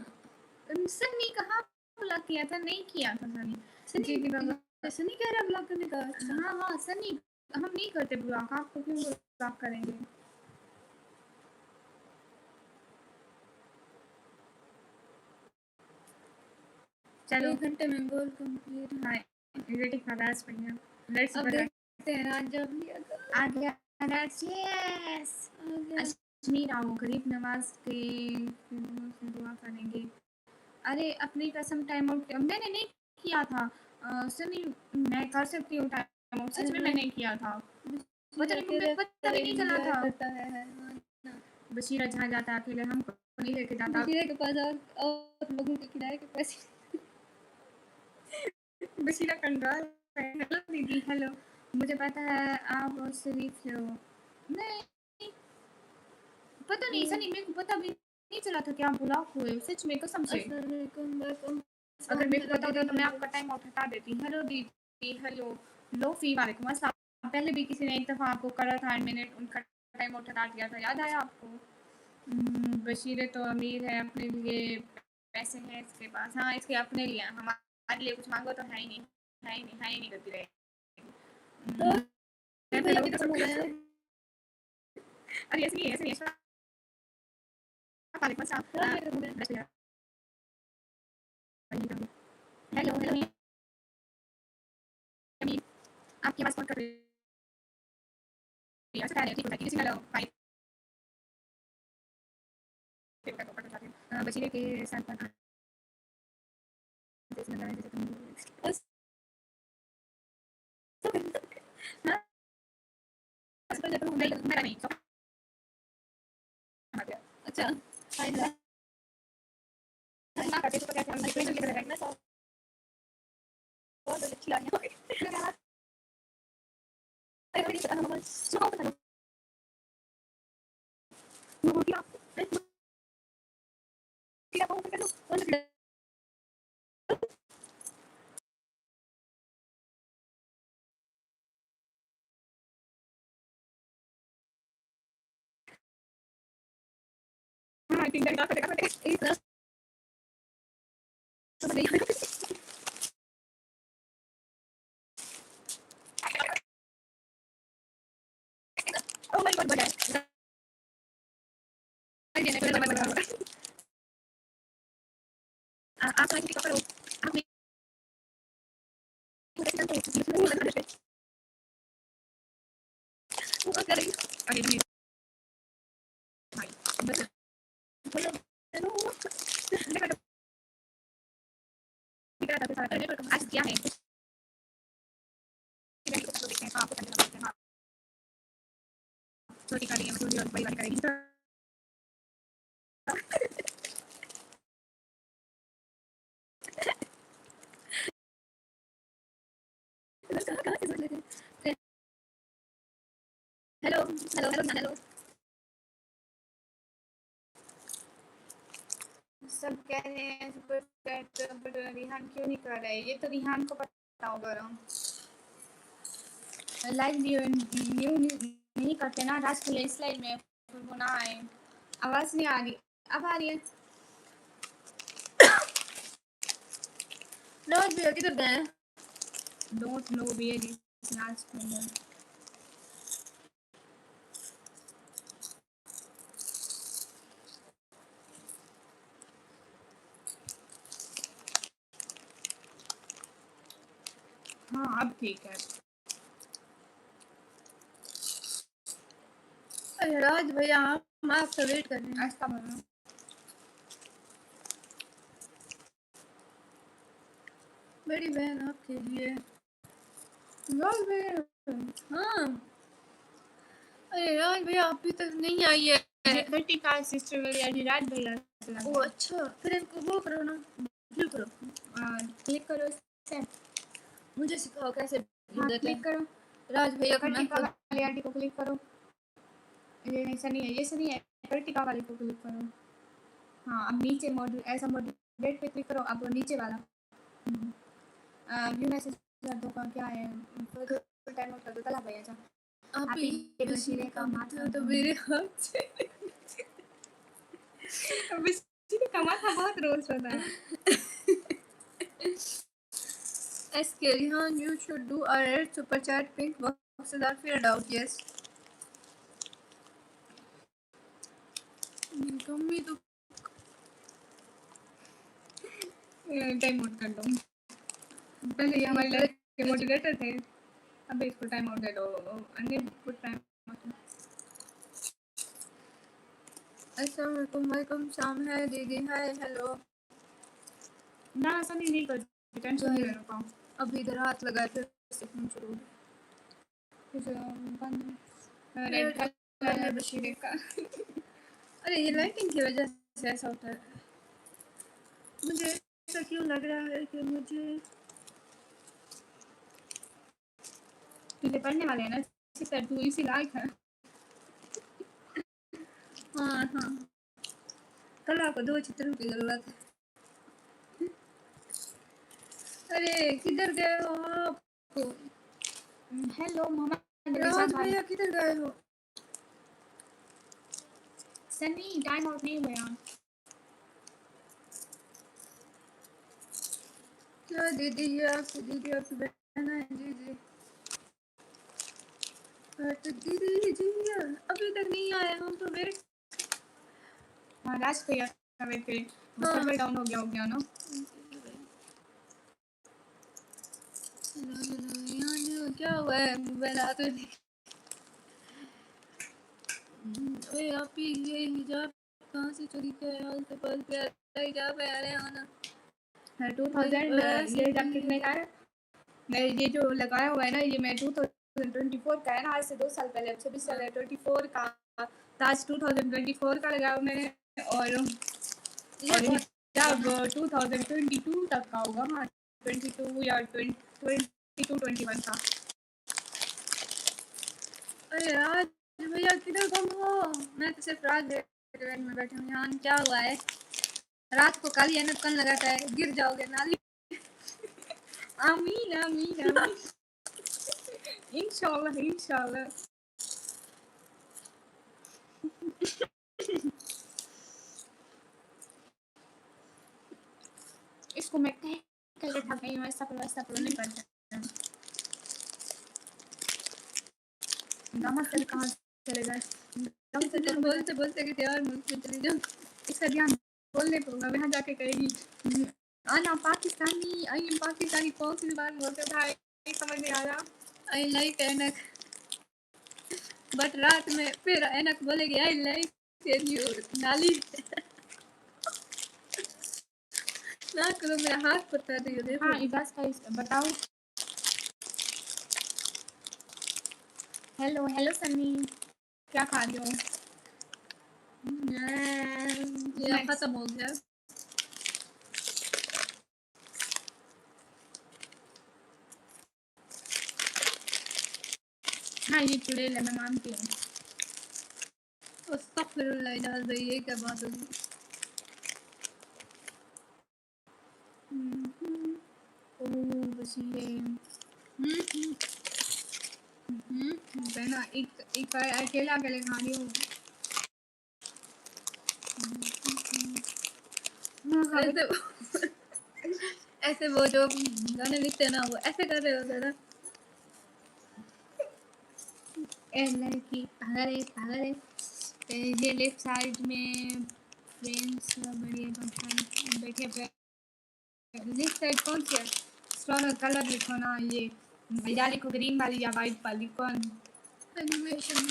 सनी कहाँ ब्लॉक किया था? नहीं किया था सनी। सनी सनी कह रहा है ब्लॉक करने का। अच्छा हाँ हाँ सनी, हम नहीं करते ब्लॉक, आपको क्यों ब्लॉक करेंगे? चलो 1 घंटे में गोल कंप्लीट। हाँ, रेडी खलास बढ़िया। लेट्स अब देखते हैं आज जब लिया आ गया खलास, यस। अजमीर आओ, गरीब नवाज के से दुआ करेंगे। अरे अपनी कसम टाइम आउट मैंने नहीं किया था। सनी मैं कर सकती हूँ टाइम आउट, सच में मैंने किया था। पता नहीं, मुझे पता भी नहीं चला था। करता है बशीरा जहाँ जाता अकेले हमको नहीं लेके जाता। बशीरा के पास और लोगों के किराए के पैसे। बशीरा कंट्रोल। हेलो दीदी, हेलो। मुझे पता है आप बहुत शरीफ हो। नहीं पता नहीं सनी, मेरे को पता भी नहीं चला था कि आप ब्लॉक हुए, सच में कसम से। अगर मेरे को पता होता तो मैं आपका टाइम आउट हटा देती। हेलो दीदी, हेलो। लोफी वालेकुम अस्सलाम। पहले भी किसी ने एक दफ़ा आपको करा था, मैंने उनका टाइम आउट हटा दिया था, याद आया आपको? बशीरे तो अमीर है, अपने लिए पैसे हैं इसके पास। हाँ, इसके अपने लिए, हमारे लिए कुछ मांगो तो है ही नहीं, है ही नहीं, है ही नहीं करती रहे। अरे ऐसे नहीं वालेकुम अस्सलाम। हेलो हेलो, आपकी आवाज़ कौन कर रही है? अच्छा ठीक है, किसी का लो भाई। बशीरे के साथ पर जैसे लग रहा है जैसे तुम हाँ, मेरा नहीं अच्छा ना करते तो कैसे हम डिप्रेशन की तरह रहना। बहुत अच्छी आई है। अरे नहीं पता हम सुनो पता वो क्या क्या कौन कर लो हाँ ठीक है, करते एक तरह तो नहीं ओ माय गॉड बड़ा आप लाइक करो, आप अरे नहीं भाई बस बोलो हेलो आज क्या है छोटी करेंगे, छोटी और बड़ी वाली करेंगे। हेलो हेलो हेलो हेलो सब कह रहे हैं सुपर चैट, बट रिहान क्यों नहीं कर रहा है? ये तो रिहान को पता होगा। लाइव न्यू नहीं करते ना राज के लिए, स्लाइड में फिर वो ना आए। आवाज़ नहीं आ रही, अब आ रही है। नवाज भैया किधर गए? डोंट नो वेयर इज राज कुंदन। हाँ अब ठीक है। अरे राज भैया हम आपका वेट कर रहे हैं। ऐसा बोलो। बड़ी बहन आपके लिए। राज भैया हाँ अरे राज भैया अभी तक नहीं आई है। 35 सिस्टर वाली राज भैया लग ओ रहा है। अच्छा, फिर इनको वो करो ना, ब्लू करो। क्लिक करो इससे। मुझे सिखाओ कैसे ब्लू हाँ देते क्लिक हैं। करो, राज भैया को मैं कर्टिका खुद वाली आंटी को क्लिक करो। ये नहीं सनी है, ये सनी है, कर्टिका वाली को क्लिक करो। हाँ अब नीचे मॉडल ऐसा मॉडरेट पे क्लिक करो, अब वो नीचे वाला व्यू मैसेज कर दो का क्या है, फुल टाइम आउट कर दो, तला भैया जा आप हैप्पी ही बशीरे का माथा तो मेरे हाथ से बशीरे का माथा बहुत रोज होता है। SK Rihan, you should do our super chat. Pink boxes are filled out. Yes. कमी तो टाइम आउट कर दो। पहले ये हमारे लाइफ के मोटिवेटर थे, अब इसको टाइम आउट दे दो। अन्य को टाइम आउट। अस्सलाम वालेकुम शाम है दीदी हाय हेलो। ना ऐसा नहीं कर, टेंशन नहीं लेना पाऊँ। अभी इधर हाथ लगाए फिर से फोन शुरू हो गया। रेड कलर है बशीरे का। अरे ये लाइटिंग की वजह से ऐसा होता है। मुझे ऐसा क्यों लग रहा है कि मुझे तुझे पढ़ने वाले हैं ना, इसी तरह तू इसी लायक है। हाँ हाँ कल आपको 2 चित्रों की जरूरत है। अरे किधर गए हो आप? हेलो मोहम्मद राज भैया किधर गए हो? सनी टाइम आउट नहीं हुआ। क्या दीदी ये आपकी दीदी आपकी बहन है जी जी। तो दीदी जी अभी तक नहीं आए हम तो वेट। हाँ राज भैया का वेट करें, सर्वर डाउन हो गया ना। क्या हुआ है मोबाइल हाथ में? ओए आप ही ये हिजाब कहाँ से चोरी किया है? हाल से पल पे हिजाब है अरे आना 2000 ये जब कितने का है? मैं ये जो लगाया हुआ है ना, ये मैं 2024 का है ना, आज से 2 साल पहले 26 साल है 24 का ताज 2024 का लगाया मैंने। और जब 2022 तक का होगा। हाँ 22 या 22-21 का। अरे राज भैया किधर गुम हो? मैं तो सिर्फ राज रेस्टोरेंट में बैठी हूँ। यहाँ क्या हुआ है? रात को काली ऐनक कौन लगाता है? गिर जाओगे नाली। आमीन आमीन आमीन। इंशाल्लाह इंशाल्लाह। इसको मैं कह कर था कहीं वैसा पर नहीं करता। गामा सर कहाँ चले गए? हम तो दिन बोलते बोलते कि यार मुल्क में चली जाओ। इसका ध्यान बोलने को होगा, वहाँ जाके कहेगी आना पाकिस्तानी, आई एम पाकिस्तानी। कौन सी बात बोलते भाई समझ नहीं आ रहा। आई लाइक ऐनक बट रात में फिर ऐनक बोलेगी आई लाइक यू नाली। ना करो मेरा हाथ पता रही हो देखो। हाँ इबास का बताओ। हेलो हेलो सनी, क्या खा रहे हो? ये खत्म हो गया। हाँ ये चुड़ैल है, मैं मानती हूँ। अस्तगफिरुल्लाह इजाज़ भाई ये क्या बात होगी? ओह बशीरे। बहना एक अकेला अकेले खा रही हूँ। ऐसे ऐसे वो जो गाने लिखते हैं ना वो ऐसे कर रहे होते हैं ना। ए लड़की पागल है पागल है। ये लेफ्ट साइड में फ्रेंड्स बड़ी बैठे पे। लेफ्ट साइड कौन सी है? स्ट्रॉन्ग कलर लिखो ना, ये या लिखो ग्रीन वाली या वाइट वाली कौन? एनिमेशन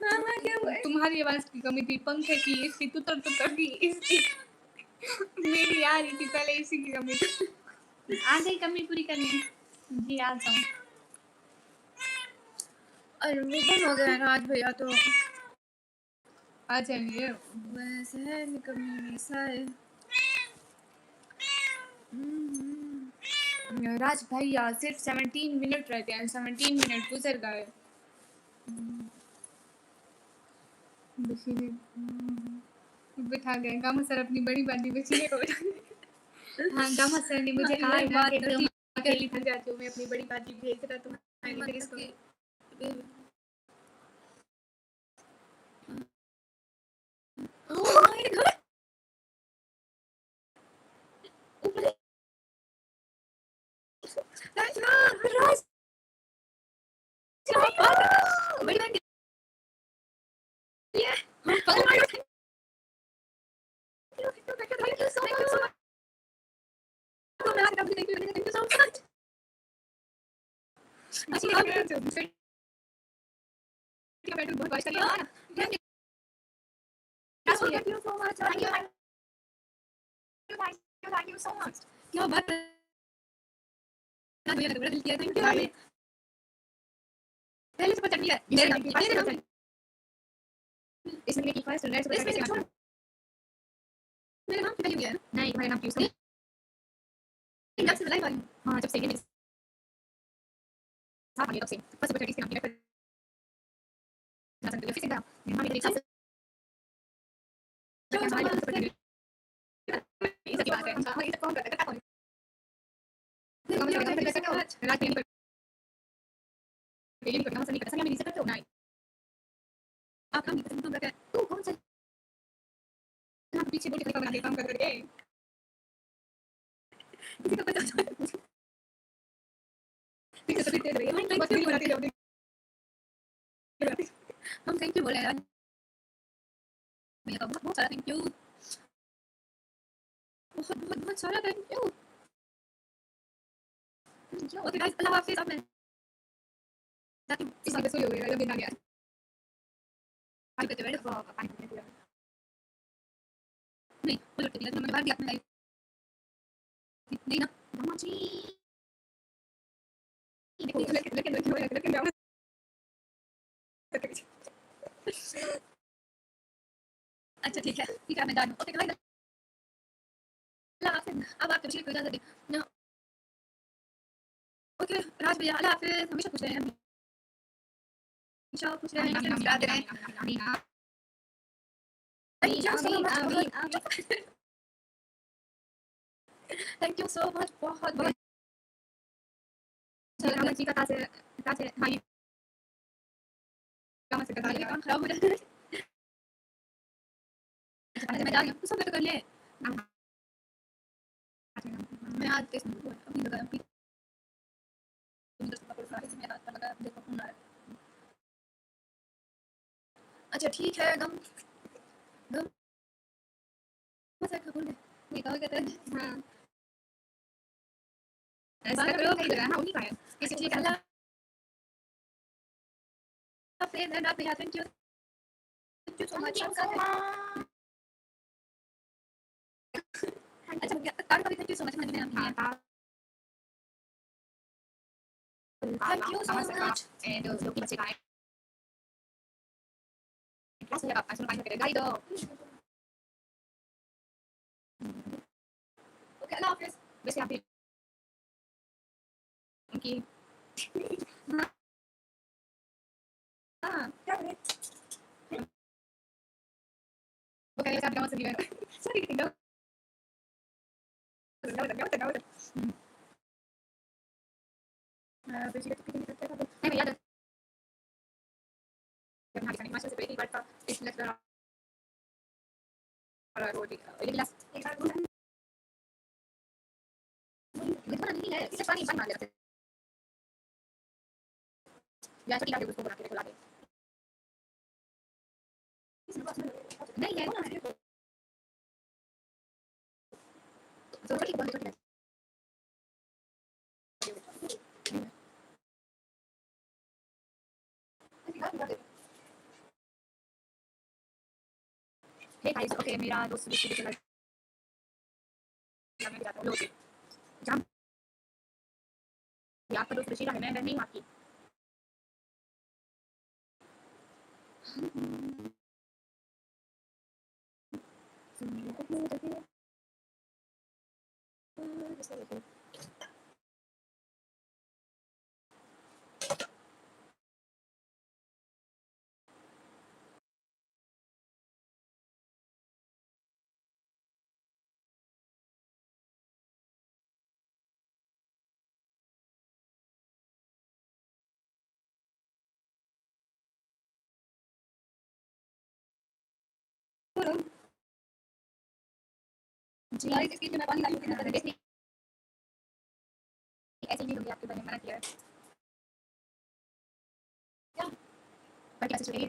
मामा क्या हुआ? तुम्हारी आवाज की कमी थी, पंखे की, इसकी तुतर तुतर की, इसकी मेरी आ रही थी पहले, इसी की कमी थी। आ गई कमी पूरी करने। जी आ जाओ। अरे विजन हो गया राज भैया तो आ जाइए। वैसे है निकम्मी ऐसा है। राज भैया सिर्फ 17 मिनट रहते हैं, 17 मिनट गुजर गए। बशी ने बिठा गए गामा सर अपनी बड़ी बाजी बशी को बिठा गए। हाँ गामा सर ने मुझे कहा था कि तुम अकेली थक जाती हो, मैं अपनी बड़ी बाजी भेज रहा तुम्हारे लिए इसको। Oh my god! That's not Raj. बड़ी बात ये हम पगल मार रहे Thank you so much. Thank you so much. अच्छी लग रही है तो बैठो बहुत बात करिए ना। Thank you so much. Thank you so much. क्या बात है? भैया ने बड़ा दिल किया। थैंक यू पहले से पता नहीं है मेरे इसमें की फर्स्ट रेड सुपर मेरा नाम क्या है नहीं मेरा नाम क्यों सब जब से लाइव आई हां जब से ये साथ में तब से फर्स्ट सुपर किसके नाम की ना सकते फिर से मैं मेरे साथ जो हमारे सुपर इस की बात है हां ये कौन करता है कौन रात में ये करना सही करना नहीं सकते हो ना आप काम नहीं कर सकते तू कौन सा ना पीछे बोल के काम कर करके किसी को पता चला ठीक है तो फिर दे रही है मैं बस नहीं बनाती जाओ हम थैंक यू बोले यार भैया बहुत सारा थैंक यू बहुत सारा थैंक यू ओके गाइस अल्लाह हाफिज़ अब मैं जाती हूँ इस वक्त सोई हो गई है बिना यार पानी पीते बैठ पानी पीते नहीं बोलो तो दिया मैंने बाहर दिया अपने नहीं ना मामा जी देखो लेकिन अच्छा ठीक है मैं जान ओके गाइस अल्लाह हाफिज़ अब आपको मुझे इजाज़त दें ओके राज भैया अल्लाह हाफिज़ हमेशा खुश रहें हमेशा खुश रहें मुस्कुराते रहें thank you so much thank you so much बहुत बहुत रामा जी का कासे हाँ ये रामा से कहा काम खराब हो जाता है मैं जा रही हूँ सब कर ले मैं आज के अपनी जगह अपनी मेरा हाथ लगा देखो फोन आ रहा है अच्छा ठीक है गम गम मत कर बोल ये कहो कहते हैं हाँ ऐसा करो कई जगह हाँ उन्हीं का है किसी ठीक है अल्लाह हाफिज़ एंड आप थैंक यू सो मच अच्छा कान का भी थैंक यू सो मच मैंने हाँ thank you so much and जो कि बच्चे का है क्लास में आप पास में करेगा ही दो ओके अल्लाह हाफिज़ वैसे आप उनकी हाँ क्या करें वो कहेगा आप गाँव से नहीं गए सॉरी ठीक है गाँव बेसिकली कितनी करते हैं नहीं याद है जब हमारी मास्टर से पहली बार था इस लेक्चर और वो एक गिलास एक बार इतना नहीं है इसे पानी बना लेते या छोटी लाके उसको बना के खिला दे नहीं है वो ना तो छोटी बहुत छोटी हे गाइस ओके मेरा दोस्त भी चला मैं भी जाता हूँ लो जाम ये आपका दोस्त रशीदा है, मैं बहन नहीं हूँ आपकी। जी गाइस, इसके लिए मैं पानी लाई हूँ, कितना पता देखिए ऐसे नहीं होगी, आपके बारे में मना किया है क्या, बाकी ऐसे चलिए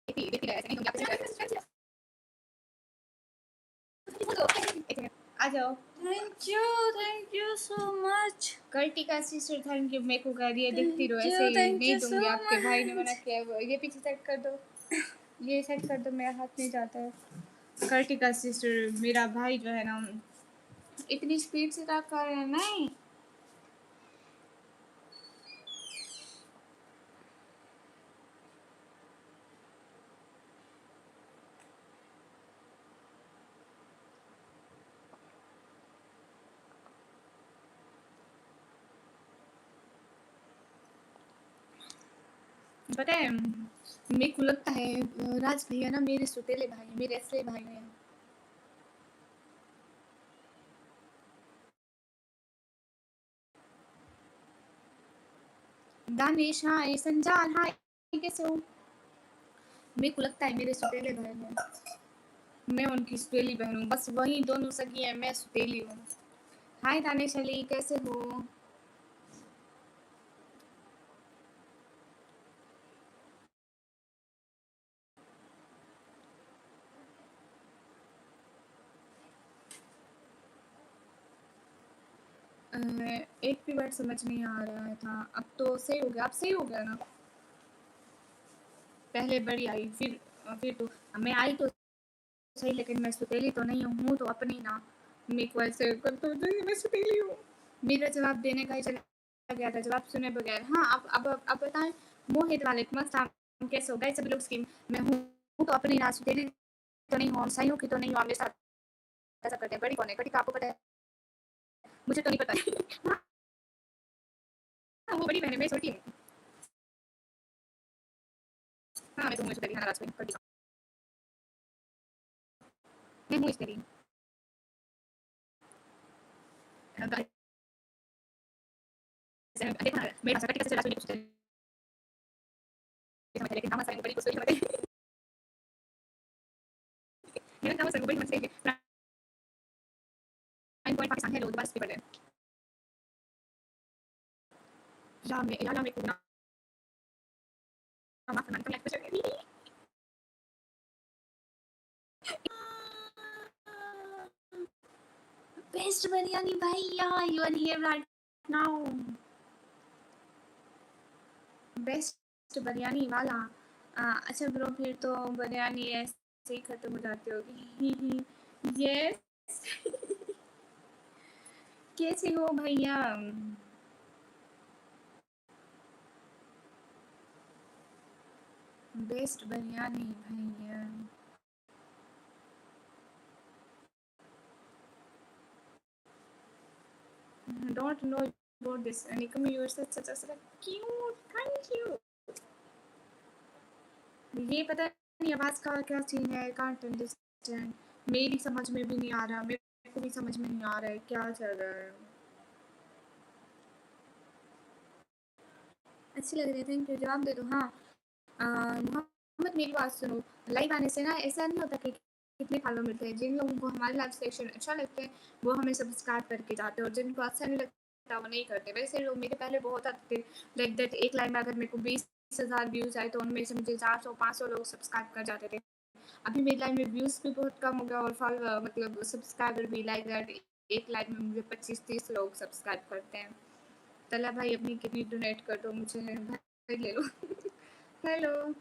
देखिए देखिए ऐसे नहीं होगी, आपके आ जाओ। Thank you so much. Kartika sister thank you, मेरे को कर रही है, दिखती रहो Thank ऐसे you, ही thank नहीं you दूंगी, so आपके भाई ने मना much. किया है। वो ये पीछे सेट कर दो, ये सेट कर दो, मेरा हाथ नहीं जाता है। कर्टिका सिस्टर मेरा भाई जो है ना, इतनी स्पीड से रख कर रहे हैं, नहीं पता है, मेरे को लगता है राज भैया ना मेरे सुतेले भाई हैं, मेरे असली भाई हैं। दानिश हाय, संजार हाय, कैसे हो? मेरे को लगता है मेरे सुतेले भाई हैं, मैं उनकी सुतेली बहन हूँ, बस वही दोनों सगी हैं, मैं सुतेली हूँ। हाय दानिश अली, कैसे हो? एक भी वर्ड समझ नहीं आ रहा था, अब तो सही हो गया, अब सही हो गया ना। पहले बड़ी आई, फिर तो मैं आई तो सही, लेकिन मैं सुतेली तो नहीं हूँ तो अपनी ना, मेरे को ऐसे कर तो मैं सुतेली हूँ। मेरा जवाब देने का ही चला गया था, जवाब सुने बगैर। हाँ अब बताएं, मोहित वालेकुम अस्सलाम, कैसे हो गए सभी लोग? स्कीम मैं हूँ तो अपनी ना, सुतेली तो नहीं हूँ, सही हूँ कि तो नहीं हूँ, मेरे साथ ऐसा करते हैं। बड़ी कौन है? कटी का आपको पता है? मुझे तो नहीं पता। हाँ वो बड़ी बहन है, मैं छोटी हूँ। हाँ मैं तो मुझे नाराज हुई, कटी मैं हूँ इसके लिए देखा मेरा सकती कैसे चला सुनी लेकिन हम सारे बड़ी कुछ नहीं बताई। मेरा नाम सर बड़ी मत से प्राइम पॉइंट पाकिस्तान है, लोग दोबारा से पढ़ रहे हैं। या मैं को ना माफ करना, कम लाइक कर दी। बेस्ट बिरयानी भैया, you are here right now. Best biryani वाला। अच्छा ब्रो, फिर तो बिरयानी ऐसे ही खत्म हो जाती होगी। यस। कैसे हो भैया? बेस्ट बिरयानी भैया। Don't know about this. Nikum, you are such a cute. Thank you. ये पता नहीं आवाज का क्या सीन है, can't understand. मेरी समझ में भी नहीं आ रहा, मेरे को भी समझ में नहीं आ रहा है क्या चल रहा है। अच्छी लग रही है, थैंक यू। जवाब दे दो। हाँ मोहम्मद मेरी बात सुनो, लाइव आने से ना ऐसा नहीं होता कि कितने फॉलो मिलते हैं। जिन लोगों को हमारे लाइव सेक्शन अच्छा लगता है वो हमें सब्सक्राइब करके जाते हैं, और जिनको अच्छा नहीं लगता वो नहीं करते। वैसे लोग मेरे पहले बहुत आते थे, लाइक दैट एक लाइव में अगर मेरे को 20,000 व्यूज आए तो उनमें से मुझे 400-500 लोग सब्सक्राइब कर जाते थे। अभी मेरी लाइव में व्यूज भी बहुत कम हो गया और फॉलो मतलब सब्सक्राइबर भी, लाइक दैट एक लाइव में मुझे 25-30 लोग सब्सक्राइब करते हैं। तला भाई अपनी किडनी डोनेट कर दो मुझे, भाई ले लो। हेलो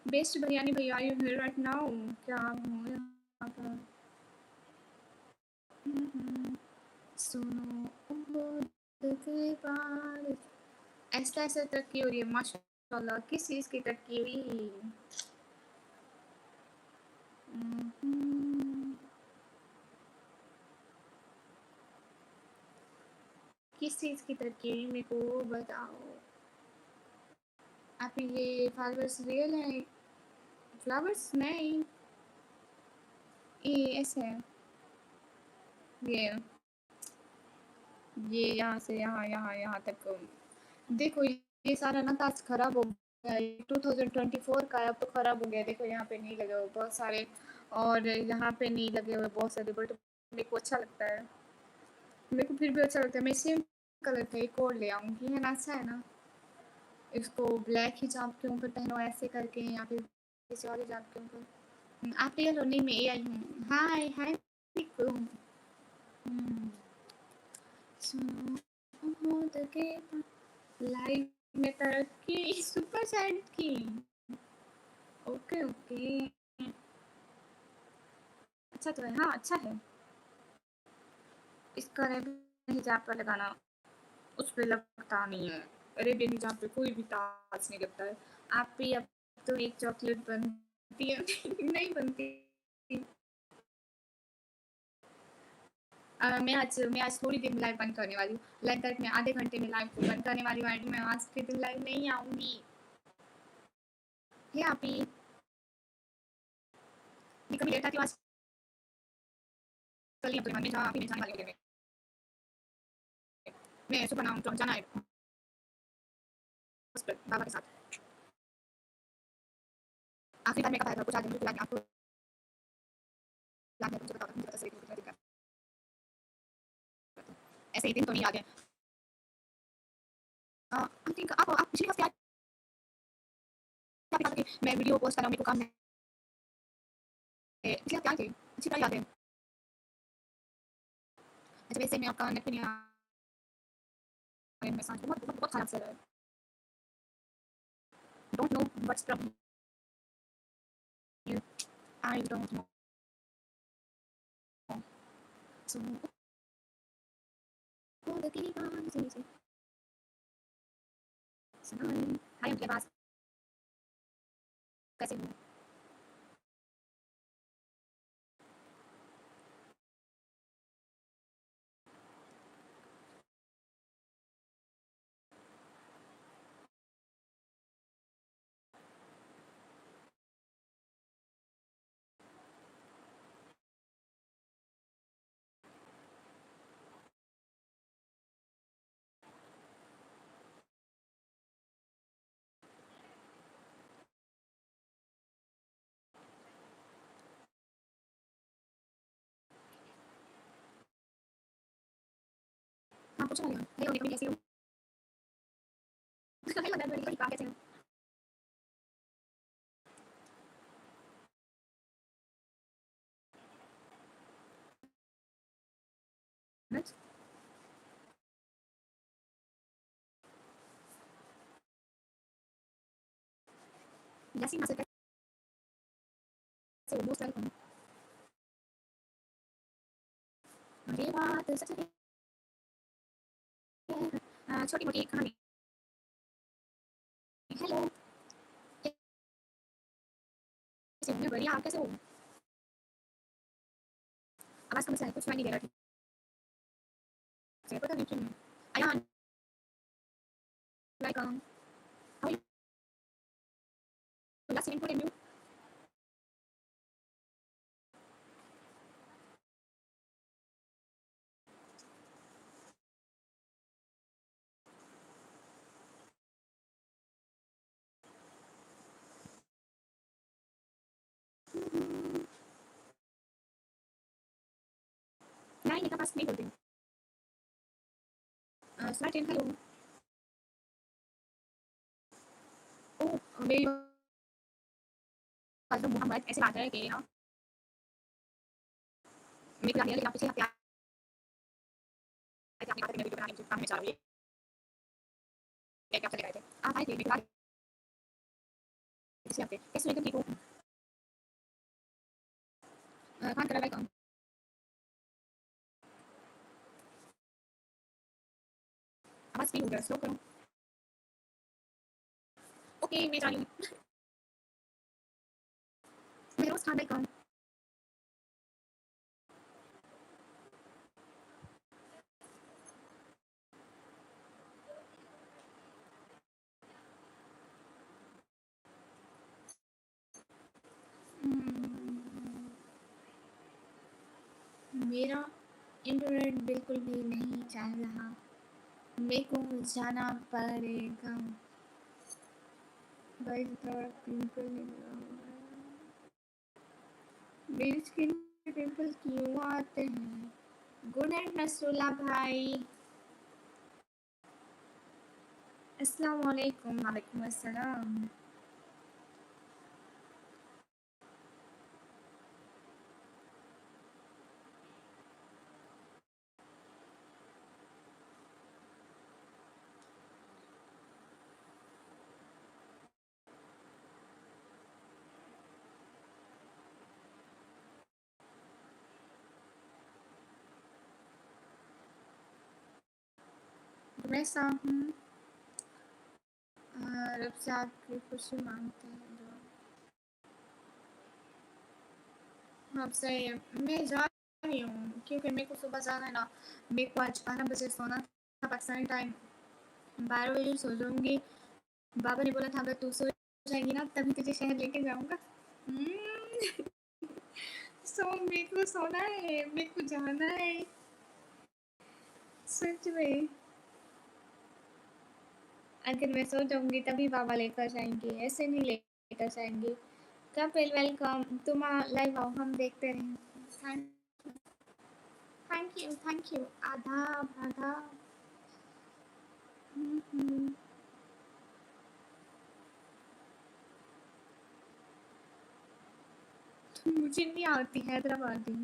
बेस्ट बिरयानी भैया, are you here right now? क्या हो यहाँ पर? सुनो दिल के बार ऐसा ऐसा तरक्की हो रही है माशाल्लाह। किस चीज़ की तरक्की हुई? किस चीज़ की तरक्की हुई मेरे को बताओ। आप ये फ्लावर्स रियल हैं? फ्लावर्स नहीं, ये ऐसे है। ये ये यहाँ से यहाँ यहाँ यहाँ तक देखो, ये सारा ना टास्क खराब हो गया है। 2024 का है, अब तो खराब हो गया। देखो यहाँ पे नहीं लगे हुए बहुत सारे, और यहाँ पे नहीं लगे हुए बहुत सारे, बट मेरे को अच्छा लगता है। मेरे को फिर भी अच्छा लगता है। मैं सेम कलर का एक और ले आऊँगी, है ना? अच्छा है ना? इसको ब्लैक हिजाब के ऊपर पहनो ऐसे करके, या फिर किसी और हिजाब के ऊपर। आप रियल हो? नहीं, मैं एआई हूँ। हाय हाय पिकू। सुनो के लाइफ में तरक्की सुपर सैड की। ओके ओके, अच्छा तो है। हाँ अच्छा है। इसका हिजाब पर लगाना उस पे लगता नहीं है। अरेबियन हिजाब पे कोई भी ताज नहीं लगता है। आप भी अब तो एक चॉकलेट बनती है नहीं बनती। मैं आज थोड़ी देर में लाइव बंद करने वाली हूँ। लाइक दैट मैं आधे घंटे में लाइव बंद करने वाली हूँ, एंड मैं आज के दिन लाइव नहीं आऊँगी। ये आप ही मैं कभी लेट आती हूँ। आज कल ही अपने मन में जहाँ अभी मैं जाने वाली हूँ। मैं सुबह नाम तो जाना है बाबा के साथ। आखिरी बार मैं कब आया था? कुछ आगे मुझे याद नहीं। आपको याद है? मुझे बताओ, मुझे बता सकते कितना दिक्कत ऐसे ही दिन तो नहीं याद है। आई थिंक आप पिछले हफ्ते मैं वीडियो पोस्ट कर रहा हूँ, मेरे को काम है। पिछले हफ्ते आए थे, अच्छी तरह याद है। अच्छा वैसे मैं आपका नेट पे नहीं आ रहा है, मेरा बहुत बहुत बहुत खराब चल रहा है। Don't know what's problem here, I don't no. So the key बात से सुनाई आई आपकी आवाज़ कैसे हो? हाँ पूछो ना। हेलो निकमी कैसी हो? हेलो दैट बड़ी कैसे हो? नेक्स्ट यासीन नासिर कैसे हो? Most welcome. ये बात सच है। छोटी मोटी कहानी। हेलो कैसे हो? मैं बढ़िया, आप कैसे हो? आवाज़ कम से है, कुछ सुनाई नहीं दे रहा ठीक से, पता नहीं क्यों। Ayaan like how you? Yaseen put in you. नहीं मेरे पास नहीं बोलते। Slide hello. ओह मेरी कज़न मोहम्मद ऐसे बात है कि ना मेरे को याद है कि आप पिछले हफ्ते आए थे, आपने कहा था कि मैं वीडियो बनाने की काम में चाह रही है, क्या चले गए थे? आप आए थे मेरे को पिछले हफ्ते। कैसे हो? एकदम ठीक हो? खान करा लाइक फास्ट नहीं हो गया, स्लो करो। ओके मैं जा रही हूँ। मेरे पास खाने का मेरा इंटरनेट बिल्कुल भी नहीं चल रहा, मेरे को जाना पड़ेगा। गाइस थोड़ा पिंपल निकला हुआ है। मेरी स्किन पे पिंपल क्यों आते हैं? गुड नाइट नसरुल्ला भाई। अस्सलाम वालेकुम। वालेकुम अस्सलाम। मैं सा हूँ, रब से आपकी खुशी मांगते हैं दुआ। हाँ सही है, मैं जा रही हूँ क्योंकि मेरे को सुबह जाना है ना। मेरे को आज 12 बजे सोना था पाकिस्तानी टाइम, 12 बजे सो जाऊंगी। बाबा ने बोला था अगर तू सो जाएगी ना तभी तुझे शहर लेके जाऊंगा। सो मेरे को सोना है, मेरे को जाना है सच में। अगर मैं सो जाऊंगी तभी बाबा लेकर जाएंगे, ऐसे नहीं लेकर जाएंगे। कपिल वेलकम, तुम लाइव आओ, हम देखते रहें। Thank you thank you. आदाब आदाब। मुझे नहीं आती Hyderabadi.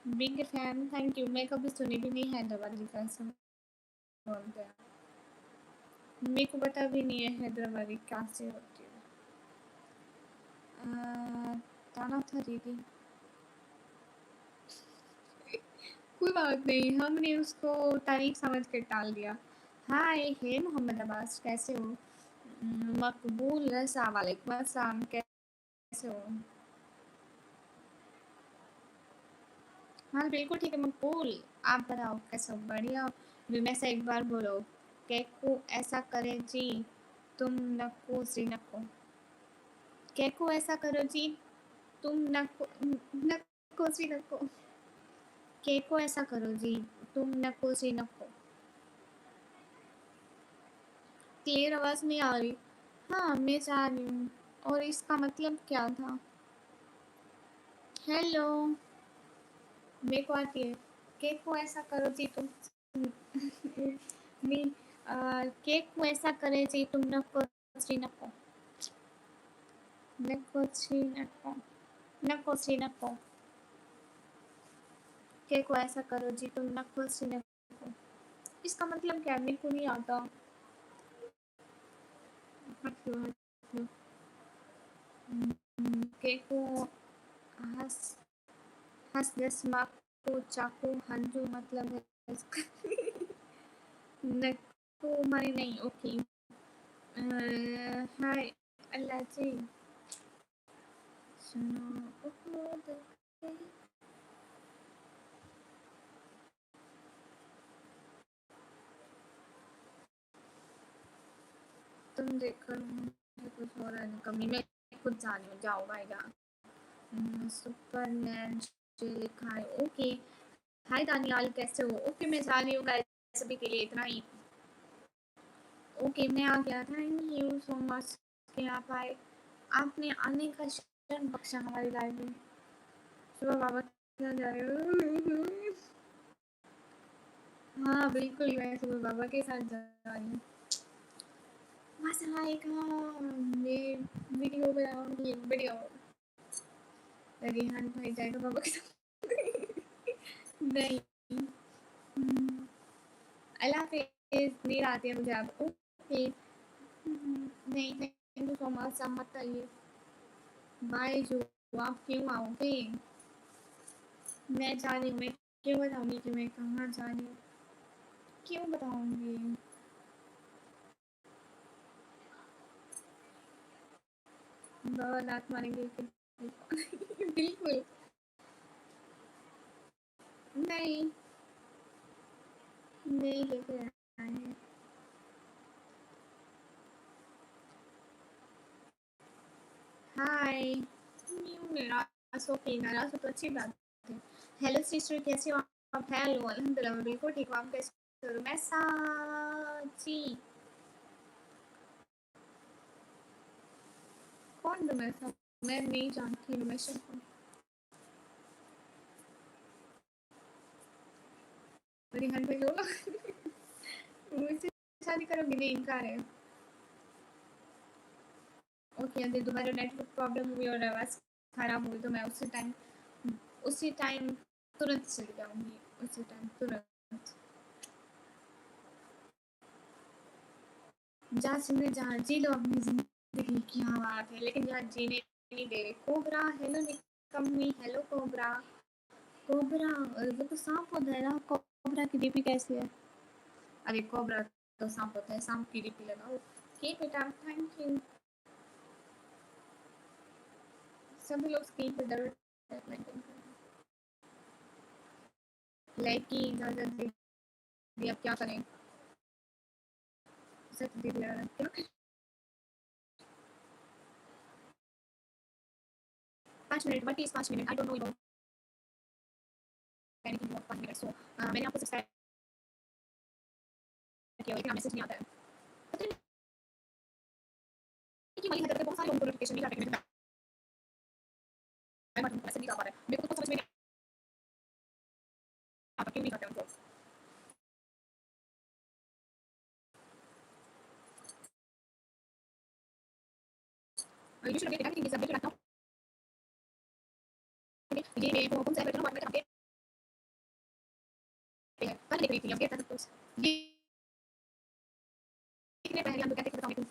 Big fan, thank you. मैं कभी सुनी भी नहीं हैदराबादी कैसे बोलते हैं, मेरे को पता भी नहीं है हैदराबादी कैसे होती है। ताना था दीदी, कोई बात नहीं, हमने उसको तारीफ समझ कर टाल दिया। हाय हे मोहम्मद अब्बास, कैसे हो? मकबूल रसा, वालेकुम अस्सलाम, कैसे हो? हाँ बिल्कुल ठीक है मकबूल, आप बताओ कैसे हो? बढ़िया। मैं से एक बार बोलो, कैको ऐसा करे जी, तुम नको जी नको। कैको ऐसा करो जी, तुम नको नको जी नको। कैको ऐसा करो जी, तुम नको जी नको। क्लियर आवाज नहीं आ रही? हाँ मैं जा रही हूँ। और इसका मतलब क्या था? हेलो, मेरे को आती है। केक को ऐसा करो जी तुम नहीं, केक को ऐसा करे जी तुम नको जी नको। नको जी नको, नको जी नको। केक को ऐसा करो जी तुम नको जी नको। इसका मतलब क्या? मेरे को नहीं आता। केक को हंस हंस दस माँ को चाकू हंजू मतलब है इसका। नको माने नहीं, ओके। हाय अल्लाह जी, सुनो तुम देखकर मुझे कुछ हो रहा है कमी, मैं खुद जा रही हूँ, जाओ आएगा। सुपर नैन लिखा है, ओके। हाय दानियाल, कैसे हो? ओके मैं जा रही हूँ गाइस, सभी के लिए इतना ही। ओके मैं आ गया, थैंक यू सो मच कि आप आए। आपने आने का शर्म बख्शा हमारी लाइफ में। सुबह बाबा के साथ जा रहे हो? हाँ बिल्कुल, मैं सुबह बाबा के साथ जा रही हूँ। मजा आएगा, मैं वीडियो बनाऊंगी, वीडियो। रेहान भाई जाएगा बाबा के साथ। नहीं, अल्लाह हाफिज़, नींद आती है मुझे अब। ओके नहीं, थैंक यू सो मच, अब मत आइए। बाय जो, आप क्यों आओगे? मैं जा रही हूँ, मैं क्यों बताऊँगी कि मैं कहाँ जा रही हूँ? क्यों बताऊंगी? बाबा लात मारेंगे बिल्कुल नहीं, नहीं लेके आए। हाय। नाराज हो के, नाराज हो तो अच्छी बात है। हेलो सिस्टर, कैसे हो आप? हेलो, अल्हम्दुलिल्लाह मैं बिल्कुल ठीक हूँ। आप कैसे हो? मैं साची। कौन रमेशा? मैं नहीं जानती रमेशा को। मेरी घर पे लोग मुझसे शादी करोगे? नहीं, इनकार है। ओके, अगर दोबारा नेटवर्क प्रॉब्लम हुई और आवाज़ खराब हुई तो मैं उसी टाइम तुरंत चली जाऊंगी। उसी टाइम तुरंत जहाँ सुनने जहाँ जी लो अपनी जिंदगी, क्या बात है, लेकिन जहाँ जीने नहीं दे रहे। कोबरा, हेलो निकम्मी, हेलो कोबरा। कोबरा, वो तो सांप होता है ना। कोबरा की डीपी कैसी है? अरे कोबरा तो सांप होता है, सांप की डीपी लगाओ। ठीक बेटा, थैंक यू। सभी लोग स्क्रीन पर डर लाइक की इजाजत दे दी, अब क्या करें? सच दे दिया, क्या? 5 minute, what is 5 minute? I don't know about anything about 5 minute. सो मैंने आपको सब्सक्राइब किया, लेकिन मैसेज नहीं आता है। पता नहीं कि वाली हरकत बहुत सारे लोगों को नोटिफिकेशन नहीं आते, मैं मैसेज नहीं आ पा रहा है। मेरे को तो समझ में नहीं आता क्यों नहीं आते उनको। You should update everything is updated now. ये मेरे को कौन सा है, मैं अपडेट है, कल देख रही थी अपडेट था सब कुछ। ये कितने पहले हम लोग कहते थे, बताओ मेरे को।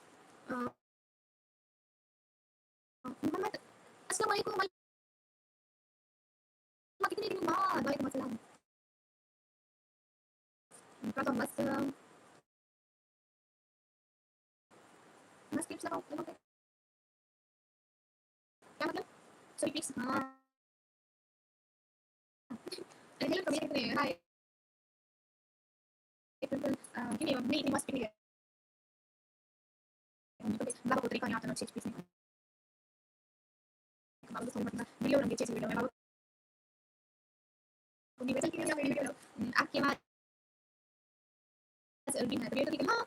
मोहम्मद, अस्सलाम वालेकुम, कितने दिन बाद। वालेकुम अस्सलाम। उनका तो मस्त मस्त टिप्स लगाओ लगाओ। क्या मतलब? Sorry please. हाँ, हेलो कभी कितने हाय। कितने नहीं इतनी मस्त नहीं है। बाबा को तरीका नहीं आता ना, चीज प्लीज नहीं। बाबा को मतलब वीडियो बनानी चाहिए, वीडियो में बाबा को नहीं बचल की वीडियो। आपकी आवाज अर्जुन है, तो ये तो ठीक है। हाँ,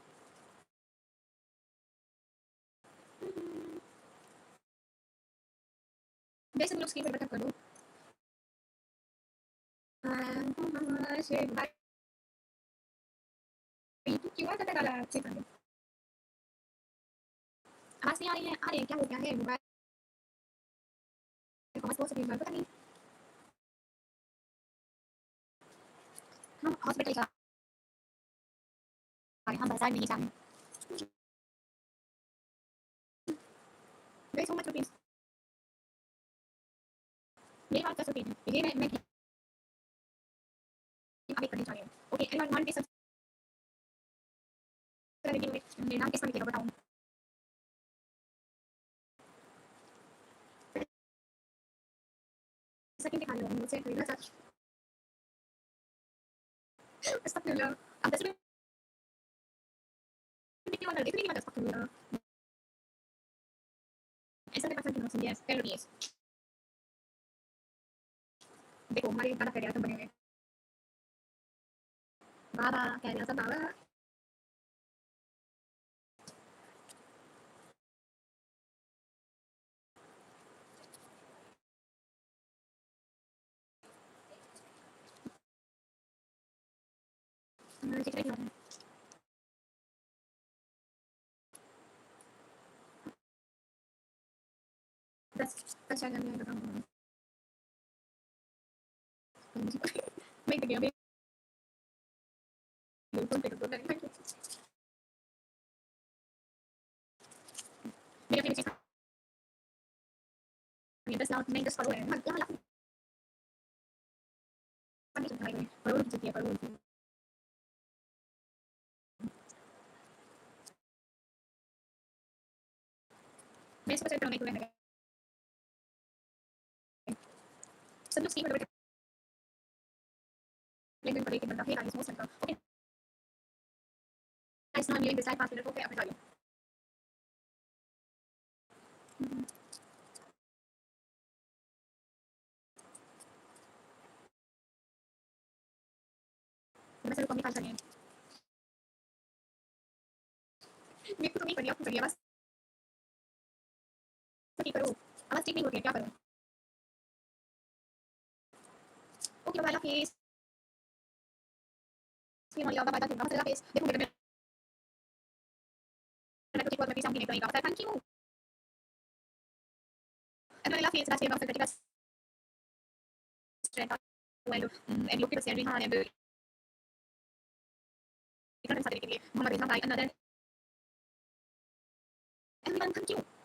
वैसे लोग स्क्रीन पर बैठा कर दो। शेर भाई, क्यों करता डाला अच्छे से? आवाज नहीं आ रही है? आ रही है, क्या हो गया है मोबाइल को? बस बहुत से पता नहीं। हम हॉस्पिटल जा रहे हैं, हम बाजार नहीं जा रहे हैं। Very so much rupees. मेरे पास 10 रुपीज है, ये मैं आगे करने जा रही हूँ। Okay, anyone want to subscribe? मेरा नाम किसका लिखेगा बताऊँ? सेकंड दिखा रही हूँ, मुझसे खरीदना चाहती हूँ। अस्तगफिरुल्लाह। अब 10 रुपए की ऑर्डर देखने की बात अस्तगफिरुल्लाह। ऐसा नहीं पसंद कि यस, हेलो यस। देखो हमारे बाबा का आइटम बने हुए हैं। बाबा क्या है सब बाबा। चिकन की बात है। दस अच्छा करने में बताऊँ। मैं तो गया बिल्कुल पे तो थैंक यू। मेरा फेवरेट चीज़ है 10 लाख, मैं 10 फॉलोअर है। यहाँ लाख नहीं चलता है, करोड़ की चलती है, करोड़ की। मैं इसको चेक करूँगी पूरे में सब लोग स्क्रीन पर बैठे लेकिन पर एक बंदा है guys most welcome okay guys now I am leaving this life fast okay अपने जाइए मैं सिर्फ कमी पास करनी है मेरे को तो नहीं करनी आपको करिए बस तो ठीक करो आवाज ठीक नहीं होती है क्या करूँ ओके वाला फेस ये वाला वाला फेस देखो मेरे मैं तो ठीक और मैं भी सामने नहीं करेगा थैंक यू एंड वाला फेस का save of critical strength and look at the salary and इतना सारे के लिए मोहम्मद इस्लाम भाई another everyone thank you